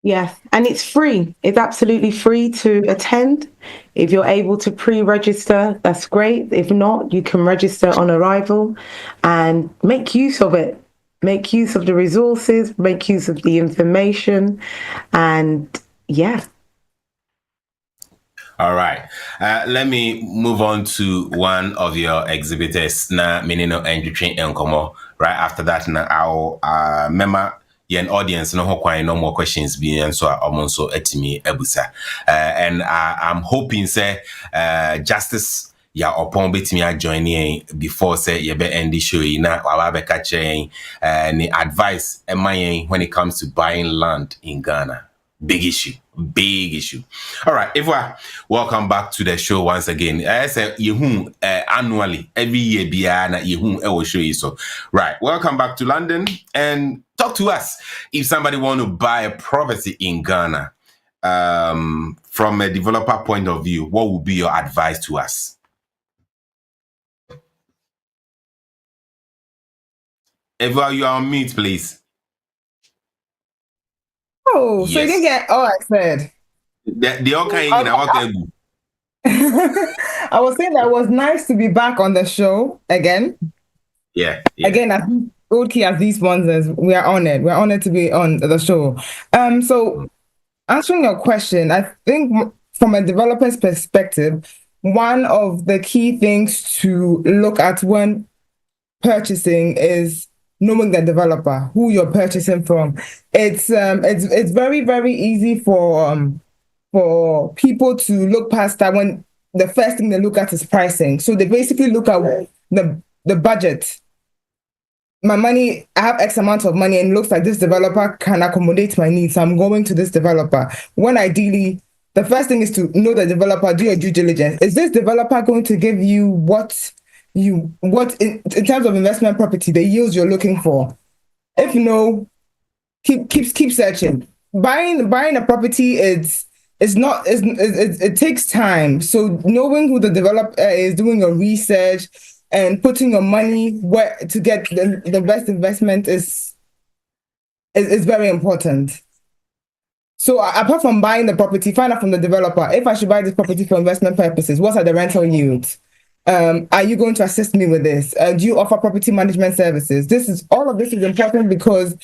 Yes, and it's free. It's absolutely free to attend. If you're able to pre-register, that's great. If not, you can register on arrival and make use of it. Make use of the resources, make use of the information, and yeah. All right. Let me move on to one of your exhibitors. Na menino enjutrain enkomo. Right after that, na I'll remember an audience no no more questions being and so also etimi ebusa. And I'm hoping say Justice upon betimi joining before say you be end the show na wa be catch any advice when it comes to buying land in Ghana. Big issue. All right, Eva, welcome back to the show once again. I say annually, every year biana I will show you so. Right, welcome back to London and talk to us. If somebody want to buy a property in Ghana, from a developer point of view, what would be your advice to us? Eva, you are on mute, please. Oh, so you didn't get all I said. The okay, I was saying that it was nice to be back on the show again. Yeah. Again, as old key as these sponsors, we are honored. We're honored to be on the show. So answering your question, I think from a developer's perspective, one of the key things to look at when purchasing is knowing the developer, who you're purchasing from. It's very, very easy for people to look past that when the first thing they look at is pricing. So they basically look at the budget. my money, I have X amount of money and it looks like this developer can accommodate my needs. I'm going to this developer. When ideally, the first thing is to know the developer, do your due diligence. Is this developer going to give you what in terms of investment property, the yields you're looking for? If no, keep searching. Buying a property it takes time. So knowing who the developer is, doing your research and putting your money where to get the best investment is very important. So apart from buying the property, find out from the developer, if I should buy this property for investment purposes, what are the rental yields? Are you going to assist me with this? Do you offer property management services? All of this is important because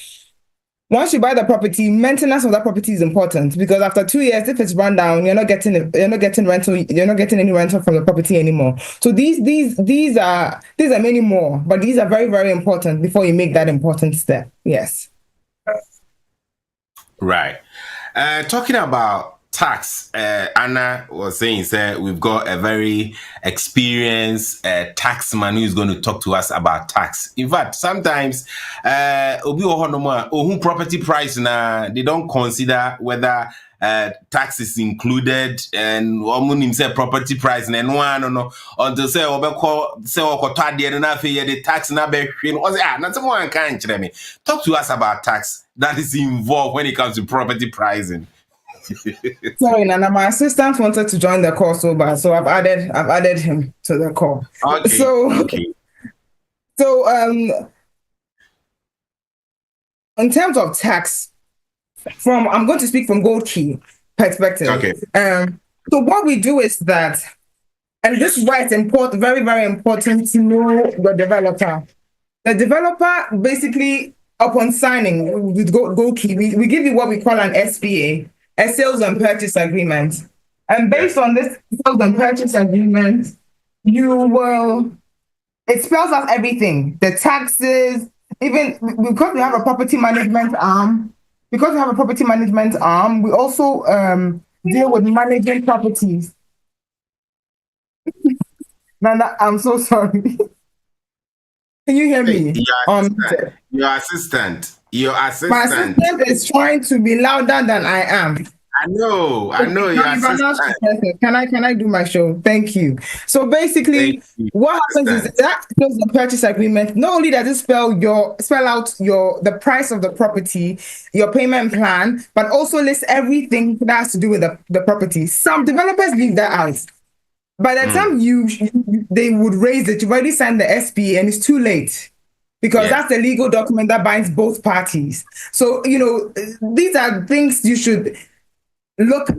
once you buy the property, maintenance of that property is important because after 2 years, if it's run down, you're not getting rental, you're not getting any rental from the property anymore. So these are many more, but these are very, very important before you make that important step. Yes. Right. Talking about tax, Anna was saying we've got a very experienced tax man who is going to talk to us about tax. In fact, sometimes property price they don't consider whether tax is included and say property price and no until say the tax na be talk to us about tax that is involved when it comes to property pricing. Sorry, Nana, my assistant wanted to join the call so bad, so I've added him to the call. Okay. So in terms of tax, I'm going to speak from Gold Key perspective. Okay. So what we do is that, and this is why it's important, very, very important to know the developer. The developer basically, upon signing with Gold Key, we give you what we call an SPA. A sales and purchase agreement. And based on this sales and purchase agreement, it spells out everything, the taxes, even because we have a property management arm. Because we have a property management arm, we also deal with managing properties. Nana, I'm so sorry. Can you hear me? Your assistant. My assistant is trying to be louder than I am. I know. Your assistant. Can I do my show? Thank you. So basically, what happens is that shows the purchase agreement. Not only does it spell out the price of the property, your payment plan, but also lists everything that has to do with the property. Some developers leave that out. By the time they would raise it, you've already signed the SPA and it's too late. Because that's the legal document that binds both parties. So, these are things you should look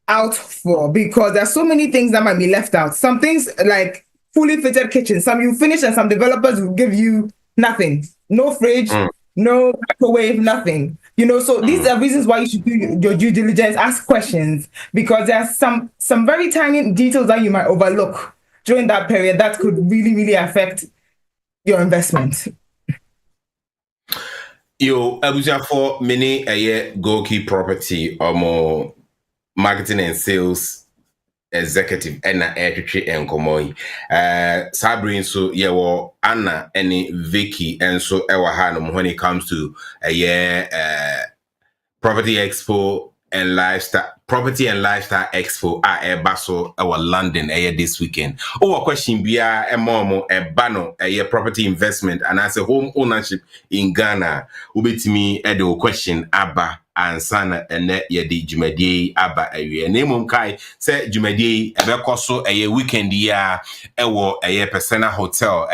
out for because there's so many things that might be left out. Some things like fully fitted kitchen, some you finish and some developers will give you nothing. No fridge, no microwave, nothing. So these are reasons why you should do your due diligence, ask questions, because there's some very tiny details that you might overlook during that period that could really, really affect your investment. Abuja for many a year Goki property or more marketing and sales executive Anna Etri and Komoi. Sabrin so Anna any Vicky and so Ewa Hanum when it comes to a year property expo and lifestyle expo at Basso our London this weekend. A question be a momo a bano a property investment and as a home ownership in Ghana. Ubitimi edo question Abba and Sana and net yedi Jumedi Abba area. Name kai say Jumedi Ebekoso a weekend ya ewo a Persona Hotel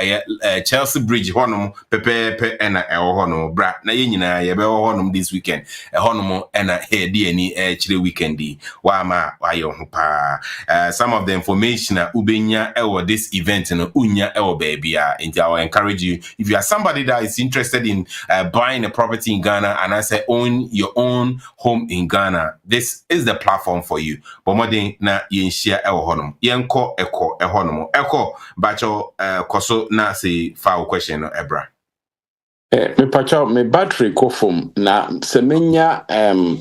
a Chelsea Bridge honum pepe and a honum bra na yina yebe honum this weekend a honum and a heady any chile weekend. Some of the information ubenya ewo this event and unya ewo baby and I will encourage you if you are somebody that is interested in buying a property in Ghana and I say own your own home in Ghana, this is the platform for you. But more than na yen share ewo honum yenko eko ehonum eko bacho koso na say foul question Ebra. Me pacha me battery ko from na semenya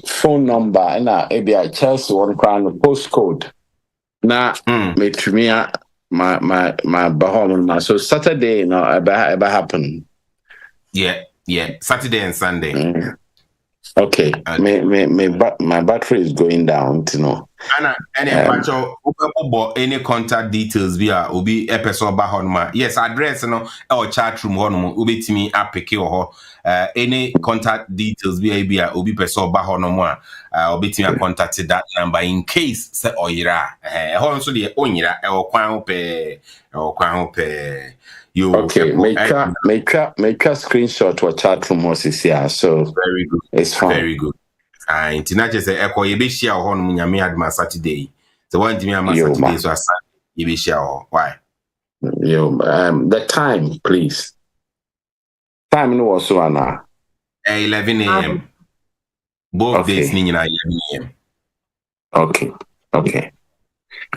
phone number na ebia Chelsea one crown postcode na me my bahom na so Saturday no eba happen Yeah. Saturday and Sunday. Okay. My battery is going down, you know. Any contact details via Ubi episode bahonma. Yes, address no or chat room honum Ubi timi apeke or any contact details via Ubi person bahonoma Ubi timi contacted that number in case say oyira so the onira or kwan pe you okay, make a screenshot or chat room here. So very good. It's fine. Very good. And tonight is a echo you share on Munyami Adma Saturday. So one to me on Saturday, so you be share. Why? The time, please. Time no also an 11 a.m. Both days 11 a.m.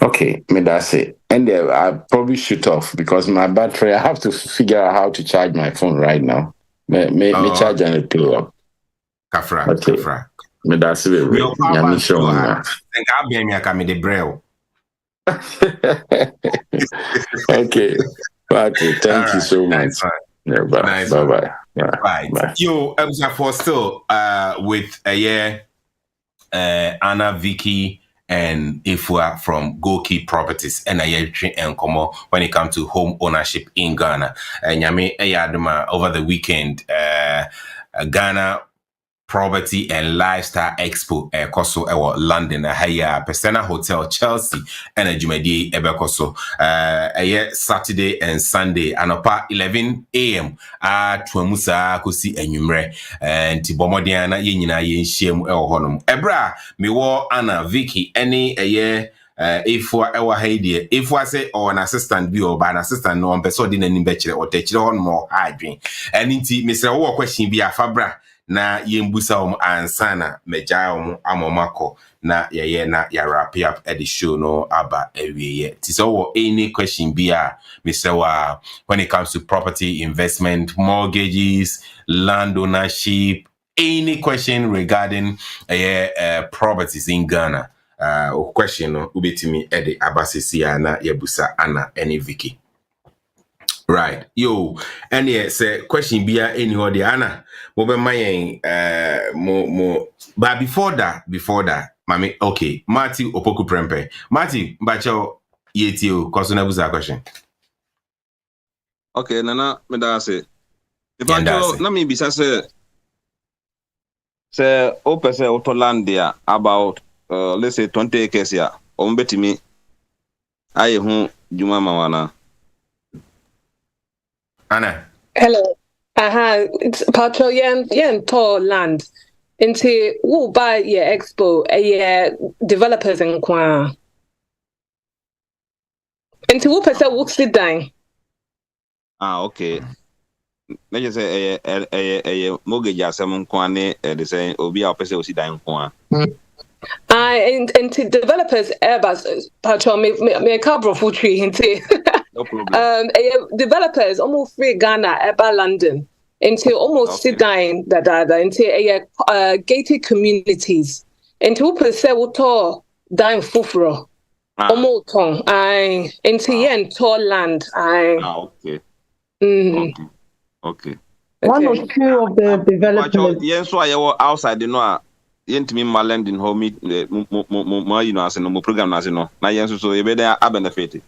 Okay, me that's it. And I'll probably shoot off because my battery, I have to figure out how to charge my phone right now. Me charge and it blow up. Kafra. Me that's it. I'm sure. Think I'll be me come the braille. Okay. Thank you so much. Yeah, bye. Bye. Yo, I was for still with Anna, Vicky, and Ifua from Goki Properties and and Komo when it comes to home ownership in Ghana. And Yami Ayaduma over the weekend, Ghana Property and Lifestyle Expo Koso London Haya Persona Hotel Chelsea and Jumedi Ebekoso Saturday and Sunday anopa 11 a.m. Twamusa Kosi Enyumre and Tibomodiana Yenina Yenshiem Honum Ebra Miwo Anna Vicky any if our idea if I say or an assistant view or an assistant no person didn't bachelor or teacher on more hygiene and inti Mr. War question be a fabra na yembusa ansana meja amomako na na ya wrap up at the show no aba every so any question be Mr. when it comes to property investment, mortgages, land ownership, any question regarding properties in Ghana question no ubetimi ede abasisi na yebusa ana any Vicky. Right. Yo, and say question be any other Anna. But before that, Mami, okay, Marty Opoku Prempe. Marty, bacho yetio, cause na buza question. Okay, Nana, me da say. If I na me bisa say open say autoland there about let's say 20 acres here. Ombeti me aye hu juma mawana. Anna. Hello. It's Patrol yen tall land. Into who buy expo developers and kwa. Into who person who sit down. Okay. Let you say a mortgage asem kwane the say obi a person sit down kwa. Into developers airbus Patrol me cabro full tree into. No problem. Developers almost free Ghana, Eba London, into almost sit down into gated communities. Into per se wuto down fufro. Almost tongue. Into yen tall land. Okay. Okay. One or two of the developers. Yes, so I was outside, you know. Yen to me my land in home you know as no program as no. Na yen so you be there a benefit.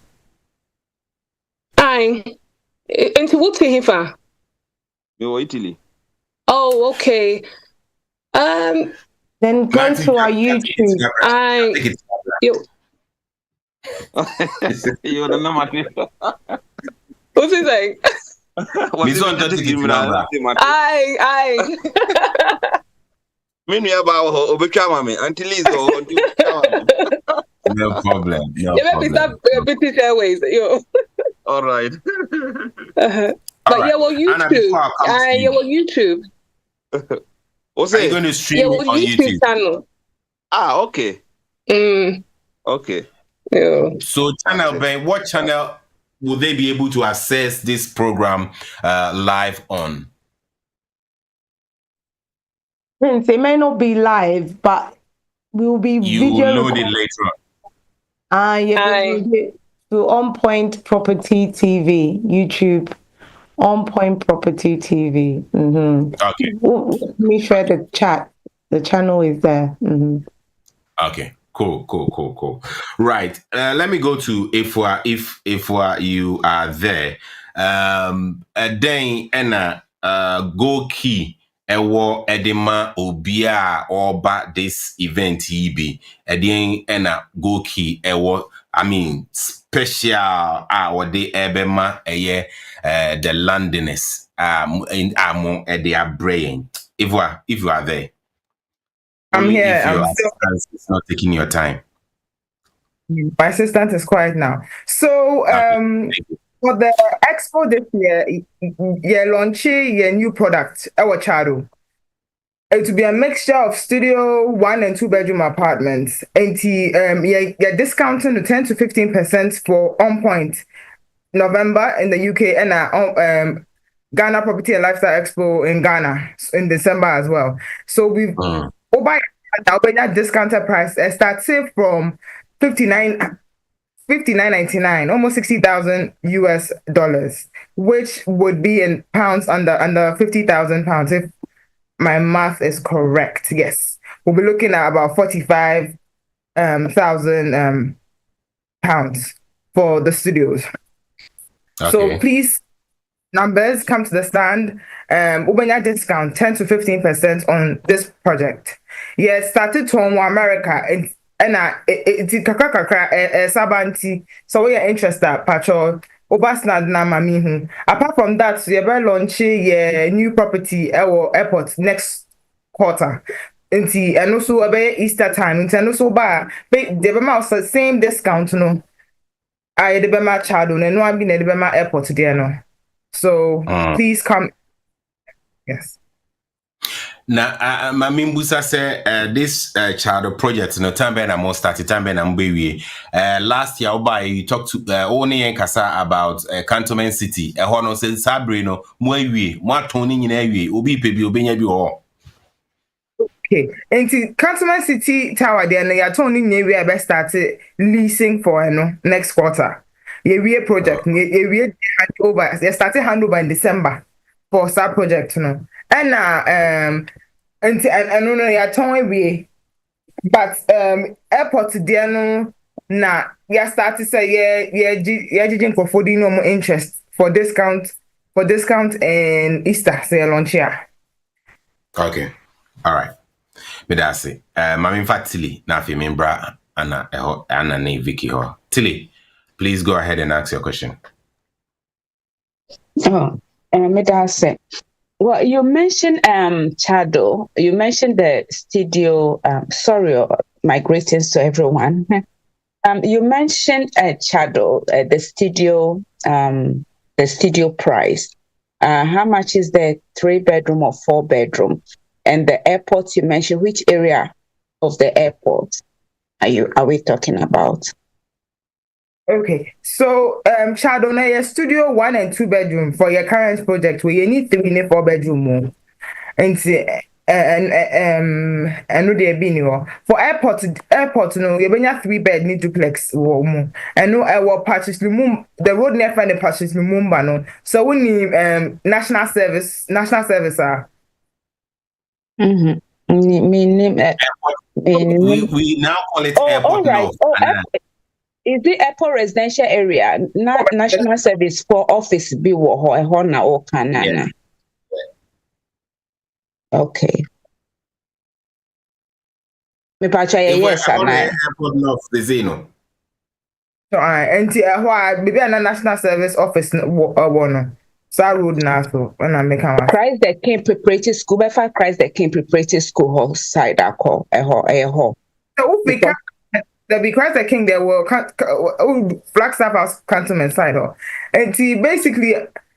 Into what hifa? You Italy. Oh, okay. Then go to our YouTube. You don't know my name. What's he saying? Me about Obekama me until he's no problem. British Airways, yo. All right. But YouTube. What's it? Are you going to stream on YouTube channel? Okay. Okay. Yeah. So channel, Ben, what channel will they be able to access this program live on? It may not be live, but we will be video. You load it later on. To Onpoint Property TV YouTube. Onpoint Property TV. Okay. Let me share the chat. The channel is there. Okay. Cool. Right. Let me go to Ifwa. If you are there, then go key ewo edema obia oba this event be then go key ewo. I mean special or the ebema the Londoners in amo their brain. If you are there. I'm Only here. if your I'm still. assistant is not taking your time. My assistant is quiet now. So, for the expo this year, you're launching your new product, our Chado. It will be a mixture of studio 1 and 2 bedroom apartments. And you're discounting to 10 to 15% for Onpoint November in the UK and Ghana Property and Lifestyle Expo in Ghana in December as well. So we've over that discounted price starting from $59.99, almost $60,000, which would be in pounds under 50,000 pounds if my math is correct. Yes, we'll be looking at about 45,000 pounds for the studios. Okay. So please, numbers, come to the stand. Ubenya discount 10 to 15% on this project. Yeah, started to America and it's kakra sabanti. So we are interested, Patrol. Obasna na mami hu. Apart from that, we are launching a new property at airport next quarter. And also about Easter time. And also the same discount, no. I the Bema Chado, and no one been at the Bema airport there, no. So please come. Yes. Now, Mami Mbusa say this child project, no time ben I'm started time ben I'm last year, you talked to Oni and Kasa about Cantonment City. Hono said Sabrino, Mwe, Tony in Ewe, Obi Pebi, Obenya Bio. Okay, and to Cantonment City Tower, then you're turning we best started leasing for next quarter. We project, we hand over. They started handover in December for that project, And and no you're turning we, but airport there no na you start to say judging for no more interest for discount and Easter say launch here. Okay, all right. But that's it. Mami Fatili na fi membra Anna ne Vicky ho. Tilly, please go ahead and ask your question. Well, you mentioned Chado. You mentioned the studio. Sorry, my greetings to everyone. You mentioned Chado, the studio price. How much is the 3-bedroom or 4-bedroom? And the airport you mentioned, which area of the airport are we talking about? Okay, so Chado, na your studio 1 and 2 bedroom for your current project where you need 3 and 4 bedroom more. And no there be no for airport no you bring 3 bed need duplex more. And no I will purchase the road near find the purchase Lumumba no. So we need national service We now call it airport. All right. Is the airport residential area, not national service for office be hona or canana? Okay. Me pacha yes and airport north the Zeno. So and why maybe a national service office one. So I would not so when I make a Christ the King Preparatory School, before Christ the King Preparatory School hall side I call a hall. So we can the Christ the King there will Flagstaff House Cantonment side and basically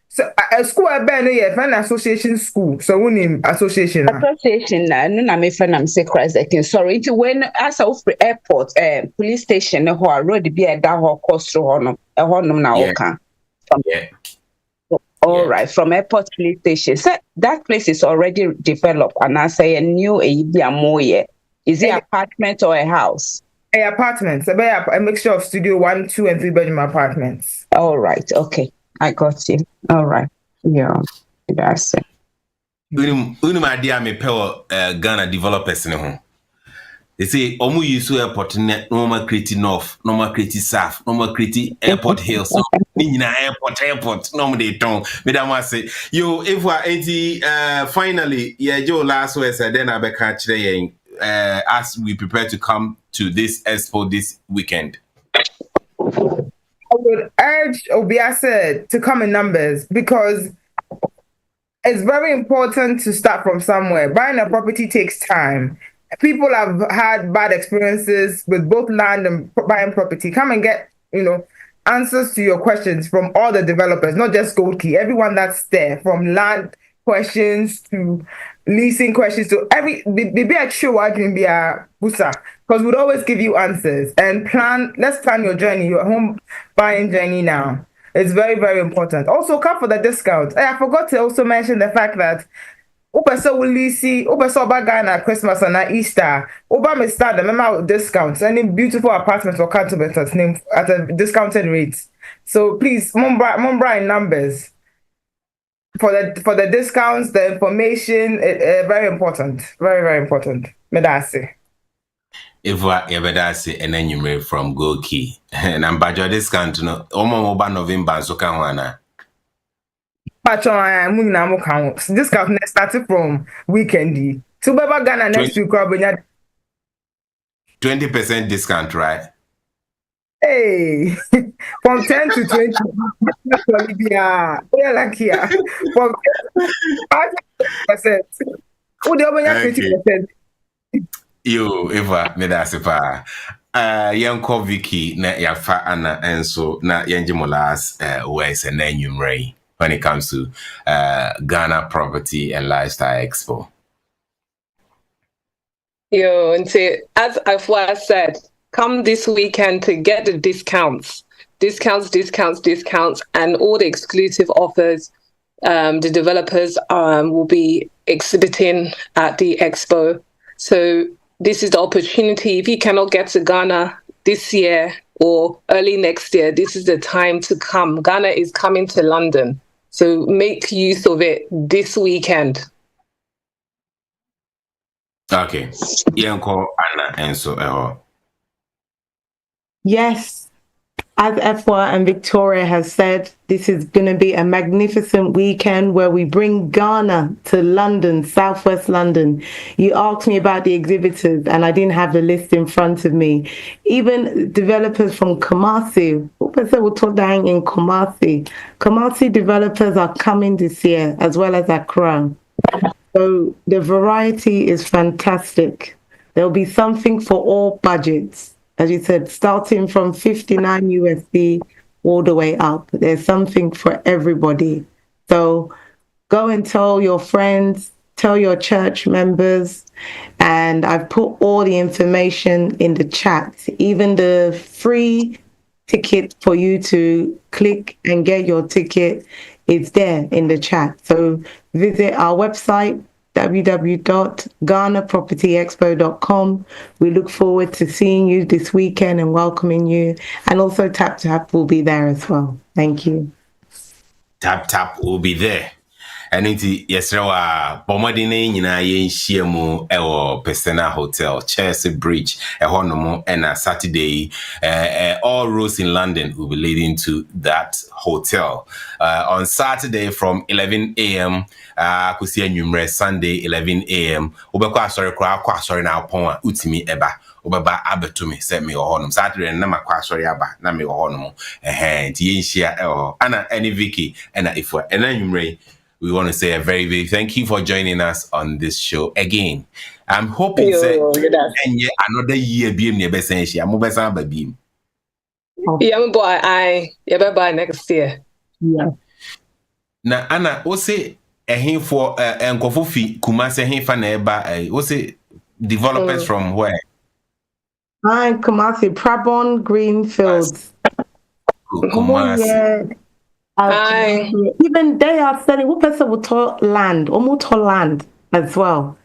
so a school I been an association school. So we name association. Association no me friend I'm say Christ the King. Sorry, it when as a airport police station no road be a down cost through now okay. Yeah. All right, from airport police station. So that place is already developed, and I say a new moye. Is it apartment or a house? A apartment. So a mixture of studio 1, 2, and 3 bedroom apartments. All right, okay, I got you. All right. Yeah, that's it. Unum idea me pay Ghana developers in home. They say omu use airport normal create north, normal create south, normal create airport hill. So airport normal they don't. Madam say yo if we finally Joe last week said then I be catch as we prepare to come to this expo this weekend. I would urge Obiase to come in numbers because it's very important to start from somewhere. Buying a property takes time. People have had bad experiences with both land and buying property. Come and get, answers to your questions from all the developers, not just Gold Key. Everyone that's there, from land questions to leasing questions to maybe a show I can be a busa, because we'd always give you answers and let's plan your journey, your home buying journey now. It's very, very important. Also, come for the discount. I forgot to also mention the fact that Ubeso will see Ubeso Bagana Christmas and Easter. Uba may start the memo discounts. Any beautiful apartments or cantonments named at a discounted rate. So please, Mumbra in numbers for the discounts, the information. Very important. Very, very important. Medasi. If I say and then you made from Gold Key and I'm budget discount no Omo November so can one. Discount started from weekend. To Baba Ghana next week, 20% discount, right? Hey, from 10 to 20. We're lucky. From 5%. Who the other 20%? Yo, Eva, Medasipa. Yanko Vicky, na Yafa Anna, and so na Yanjimolas, West and then you Ray. When it comes to Ghana Property and Lifestyle Expo. Yo, and as Afua said, come this weekend to get the discounts, and all the exclusive offers the developers will be exhibiting at the expo. So this is the opportunity. If you cannot get to Ghana this year or early next year, this is the time to come. Ghana is coming to London. So make use of it this weekend. Okay. Yanko Anna and so Yes. As Efwa and Victoria has said, this is going to be a magnificent weekend where we bring Ghana to London, Southwest London. You asked me about the exhibitors and I didn't have the list in front of me. Even developers from Kumasi, in Kumasi. Kumasi developers are coming this year as well as Accra. So the variety is fantastic. There'll be something for all budgets. As you said, starting from 59 USD all the way up. There's something for everybody. So go and tell your friends, tell your church members, and I've put all the information in the chat, even the free ticket for you to click and get your ticket is there in the chat. So visit our website, www.ghanapropertyexpo.com. We look forward to seeing you this weekend and welcoming you. And also TapTap will be there as well. Thank you. TapTap will be there. And yes, Bomadine in Shiamu or Pesena Hotel, Chelsea Bridge, a Honomo, and a Saturday, all roads in London will be leading to that hotel. On Saturday from 11 a.m., Kusia numerous Sunday 11 a.m. Ubekwa sorry now pon utimi eba ubeba abetumi set me honum Saturday na makwa sorry aba na me honum ti yenhia ana any Vicky and Ifwa and numere. We want to say a very big thank you for joining us on this show again. I'm hoping another year be near Bessensia. I'm besan baby. Yeah, boy, I bye next year. Yeah. Na Anna, what's it a hint for Nkofofi Kumasi hint for neighbor? What's it developers from where? Hi, Kumasi, Prabon Greenfields. Kumasi. Even they are selling what person will talk land, almost land as well.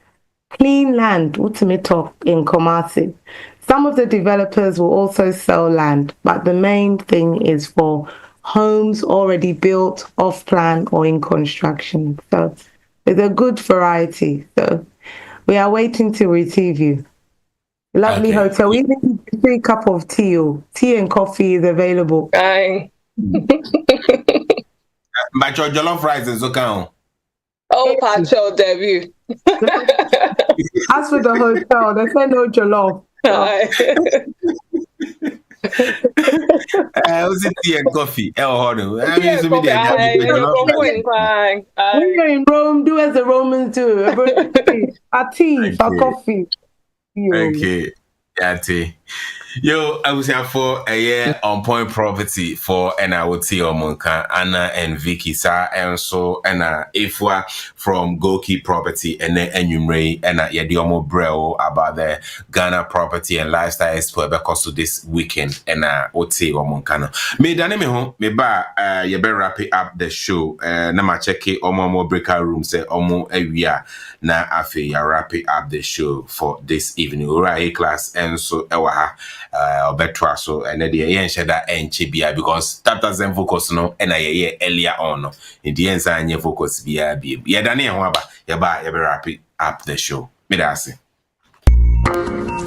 Clean land, ultimate talk in Kumasi. Some of the developers will also sell land, but the main thing is for homes already built, off plan, or in construction. So it's a good variety. So we are waiting to receive you. Lovely hotel. We need a free cup of tea. Tea and coffee is available. Aye. But your jollof rice is okay. Oh, Pacho debut. As for the hotel, they say no jollof. Was it tea and coffee? When you're in Rome, do as the Romans do. A tea, a coffee. Okay. Yeah, yo, I was here for a year on point property for NAWT Omonka, Anna and Vicky Sa, and so Anna Ifwa from Goki Property and then Enumray and Yadiomo Breo about the Ghana Property and Lifestyle Expo because of this weekend and OT Omonkano. Me dane me home, me ba you better wrap it up the show. Nama check it omo breakout room say omo area na afi ya wrap it up the show for this evening. Alright, class and so ewaha betra so and the yen sheda enchibia because that doesn't focus no and I earlier on in the end say focus bia bia ya dane ho aba ya ba ya wrap it up the show. Me da say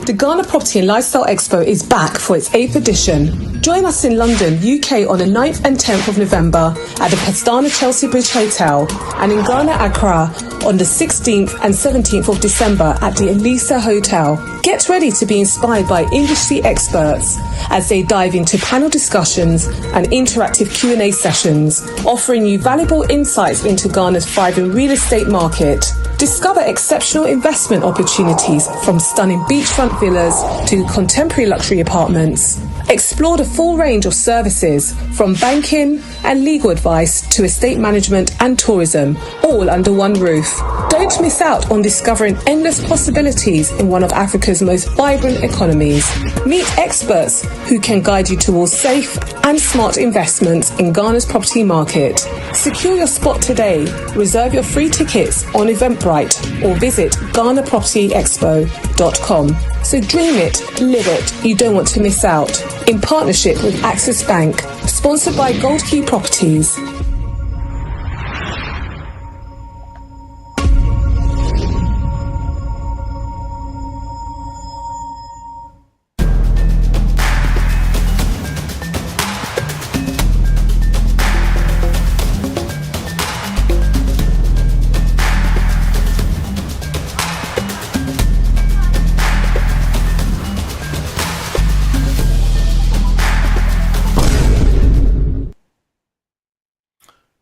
the Ghana Property and Lifestyle Expo is back for its 8th edition. Join us in London, UK on the 9th and 10th of November at the Pastana Chelsea Bridge Hotel and in Ghana, Accra on the 16th and 17th of December at the Elisa Hotel. Get ready to be inspired by industry experts as they dive into panel discussions and interactive Q&A sessions, offering you valuable insights into Ghana's thriving real estate market. Discover exceptional investment opportunities from stunning beachfront villas to contemporary luxury apartments. Explore the full range of services from banking and legal advice to estate management and tourism, all under one roof. Don't miss out on discovering endless possibilities in one of Africa's most vibrant economies. Meet experts who can guide you towards safe and smart investments in Ghana's property market. Secure your spot today. Reserve your free tickets on Eventbrite or visit GhanaPropertyExpo.com. So dream it, live it, you don't want to miss out. In partnership with Access Bank, sponsored by Gold Key Properties.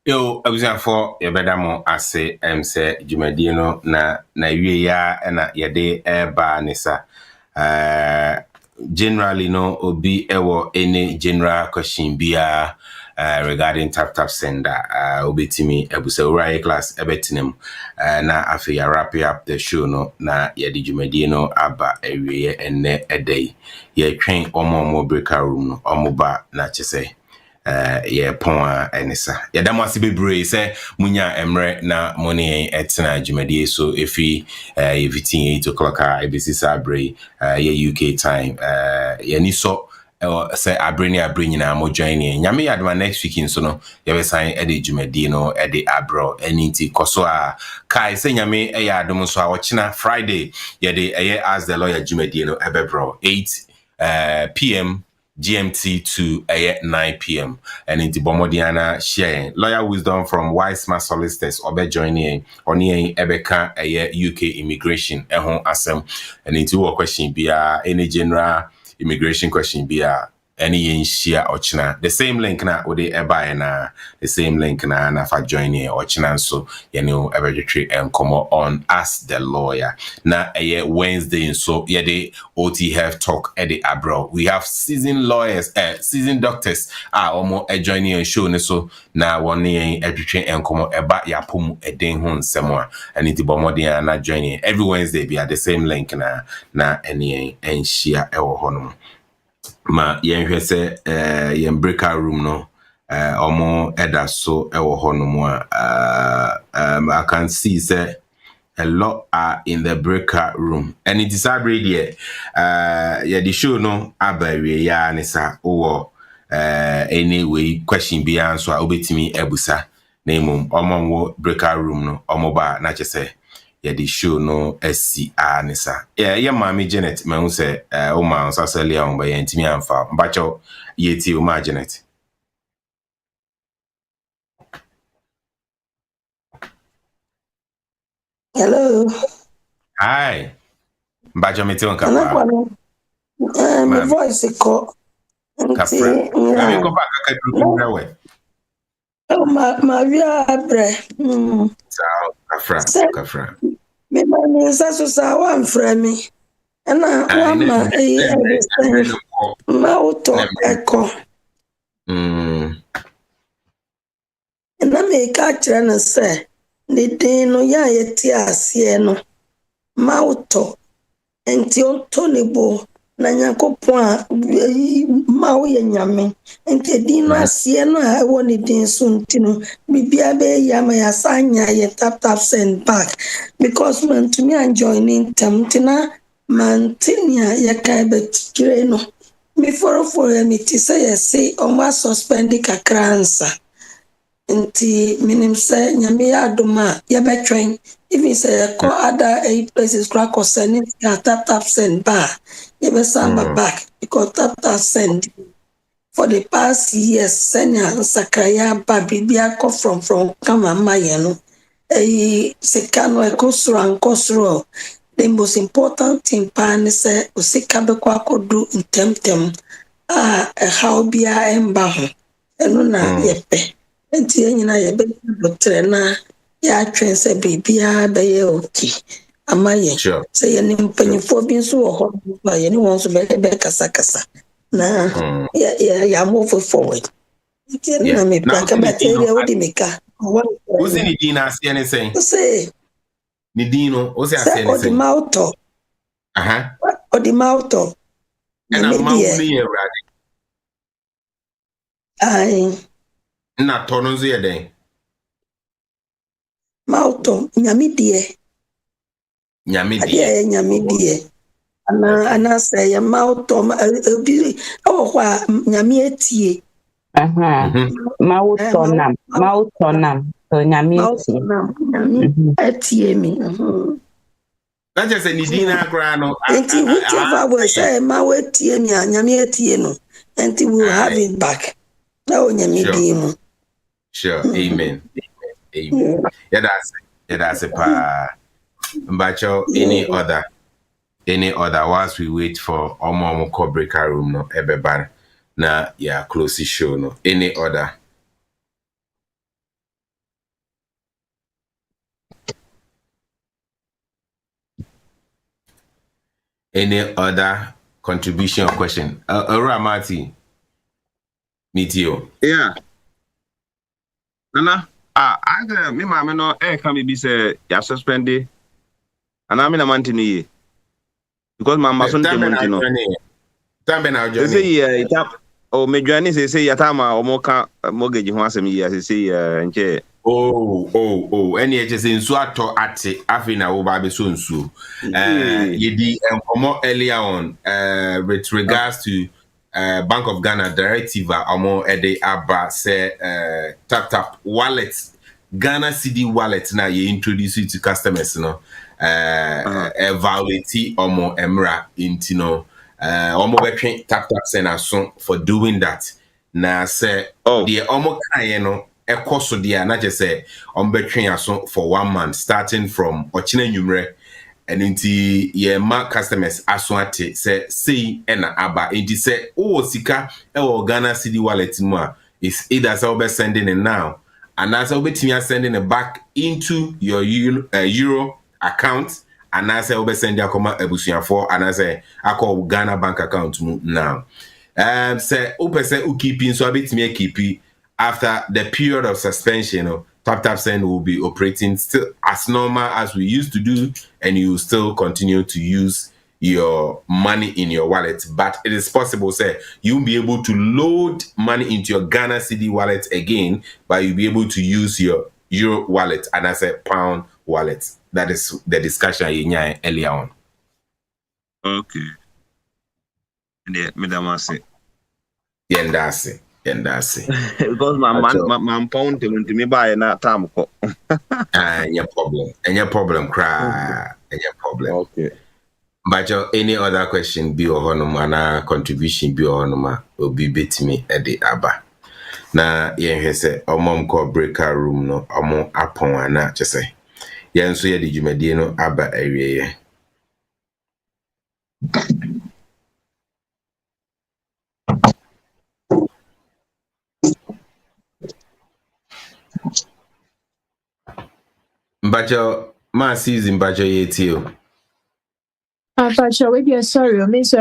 Yo, I was for your bedamo ase say Jumadino na ya na yade eba nisa. Generally no obi ewo any general question bia regarding tap sender obi timi ebuse ura class ebetinem na afi ya wrap up the show no na yade Jumadino aba ewie ene edey ye twen omo breaker room no omo ba na chese yeah, pon enisa. Yeah, that must be brave. Say munya emre na money etina jumadi. So if we 8 o'clock, ABC Sabre, yeah UK time. Yeah, ni so say I bring na mo join in. Nyame yadma next week in so no. Yeah, we sign Eddie Jumadi no Eddie Abro. Anything koso kai say nyame adom so a Friday. Yeah, they ask the lawyer Jumadi no ebebro 8 p.m. GMT to 9 p.m. and in the Bomodiana sharing lawyer wisdom from Wise Smart Solicitors obe joining on Ebeka UK immigration asem and into a question be any general immigration question be any share ochina the same link na ode eba na the same link na fa joining ochina so you know ebertry and come on Ask the Lawyer na Wednesday so yeah the OT have talk at the abroad we have seasoned lawyers seasoned doctors omo joining show ne so na one ebertry and come eba yapum eden ho nsemo and it bomodian na joining every Wednesday be at the same link na any and share ewo hono ma yenhwe se yen breaker room no omo eda so ewo hono mo I can see say a lot are in the breaker room and it is already yeah the show no abawe ya nisa owo anyway question be answer obetimi ebusa na emom omomwo breakout room no omoba na chese ye the show no SC anisa yeah mama Janet ma say o ma so sele on ba ye ntimi amfa mbacho ye ti o ma Janet. Hello. Hi. Mbacho meti on kapa. My voice is called. Kafra. I go back kakadru oh, my via abre. Kafra. Me man so one friend me. And I one MAWUTOR echo. And I make a channel say, the day no ya yeti asieno. MAWUTOR. Enti ontonibo na Nyankopon a ma wo ye nyame enti din no asie no a wo ni din so ntino bibia be ya ma ya sanya ye tap send back because man to me joining tamtina man tinia ya kai bet kire no me for me ti say yes o ma suspend kakransa nti minim say nyame ya adoma ya betwen even say call other places crack or send tap send bar you be samba back because tap send for the past years senya sakraya babibia ko from kama maye no sekano ekosro the most important thing pan say osika be kwa kodu ntem how bia emba ho eno na yepe enti enyina ye be botre na ya twense bibia be ye okay amaye say ye nimpanyifo bi nso wo ho ba ye ni won so be kasa na ya move forward enti na me plaka bateria odi meka Uzi ni dina asie ne sen say ni dino o se asie ne sen odi MAWUTOR odi MAWUTOR na mawu ni ye rade ai na tono nzo ye den MAWUTOR nyamidie nyamidie ana say ya MAWUTOR obi o kwa nyame etie MAWUTOR nam so nyame etie mi na je se ni dina akra no enti whichever way say mawu etie mi nyame etie no enti we will have it back na o nyame di mu sure amen yeah that's a pa mbacho any other whilst we wait for omo ko breaker room no ebeba na yeah close show no any other contribution or question Ramati meet you yeah nana I me mama no can be say ya suspend and I mean a month in because my mason no tambe na journey say tap o me journey say yatama o moka mortgage ho asem yi say nche any HS nsu ato ate afi na wo ba be so nsu yedi enkomo earlier on with regards to Bank of Ghana directive omo ede aba say tap wallet Ghana CD wallet na you introduce it to customers no evaluate omo emra intino omo betwen tap send aso for doing that na say the omo kan no ekoso dia na je say betwen aso for 1 month starting from ochina nwumre and inti ye ma customers aso ate say na aba inti say sika Ghana CD wallet mu a is either say we sending it now and as we sending it back into your euro account and as we send ya koma ebusuafo and as I call Ghana bank account now say say keeping so abetimi keep after the period of suspension tap send will be operating still as normal as we used to do and you still continue to use your money in your wallet, but it is possible say you'll be able to load money into your Ghana CD wallet again, but you'll be able to use your Euro wallet and as a pound wallet. That is the discussion you had earlier on. Okay. Yeah, Madam say. Yendasi. Because my pound to me buy na time ko. Any problem, cry. Any problem. Okay. But any other question be or honoma contribution be or honoma will be bit me at the abba. Na yen say omom call breaker room no omo apon ana just say. Yen so ye di jumadi no abba area. Mbacho ma season bacho yetio. Pacho, we be sorry, I mean so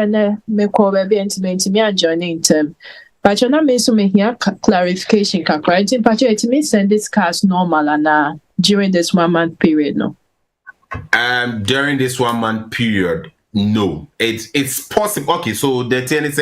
me call baby and me and joining term. Pacho na me so me here clarification kakra. Nti Pacho it means send this cash normal and during this 1 month period no. During this 1 month period, no. It's possible. Okay, so the thing is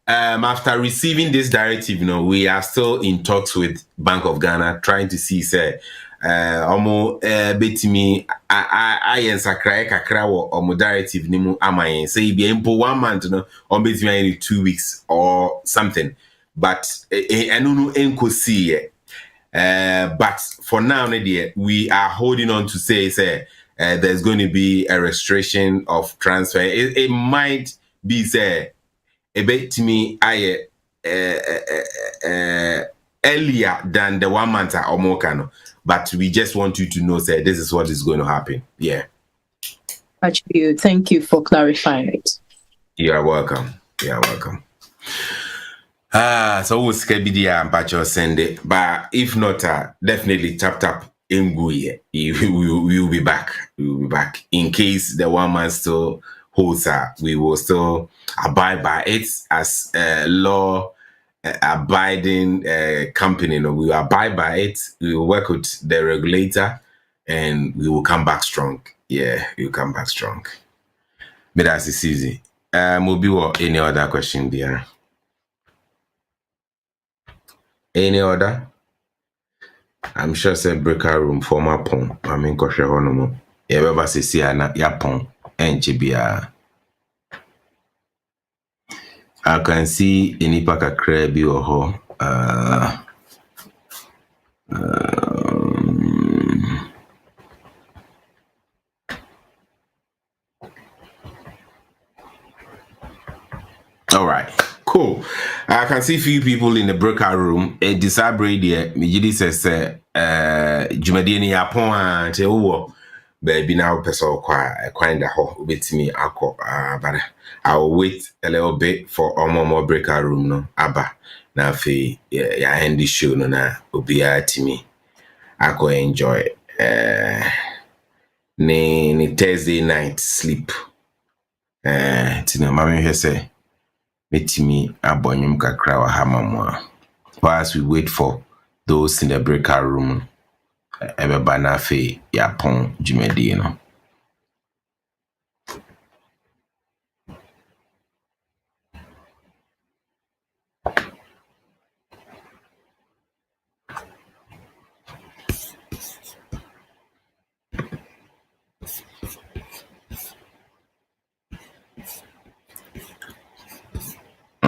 after receiving this directive, we are still in talks with Bank of Ghana, trying to see say betimi I sakra kakra wo directive nimu amayen say be impo 1 month or betimi 2 weeks or something, but enunu enko see but for now we are holding on to say there's going to be a restriction of transfer. It might be say a bit to me earlier than the 1 month or more kind, but we just want you to know this is what is going to happen. Yeah. Thank you for clarifying it. You are welcome. So we'll schedule and patch or send it, but if not, definitely tap Ngui. We will be back. In case the 1 month still holds, we will still abide by it as a law abiding company. We will abide by it. We will work with the regulator, and we will come back strong. Yeah, we will come back strong. But that's easy. Mobi, or any other question there? Any other? I'm sure say breaker room for my pon. I mean, koshe honomo. Everybody see ana yapon enchibia. I can see any paka crabby or ho. All right. Cool. I can see few people in the breakout room. A disabled there. Mijidi says, Jumadieni yapon te uwo. Baby now person quite ho with me ako. But I'll wait a little bit for more breakout room no. Abba. Na fe ya end the show no na obiya timi. Ako enjoy. Ni Thursday night sleep. Tina mami he say. Metimi abonyum kakra wa hamamwa. Whilst we wait for those in the breakout room, everybody na fe yapon jumedi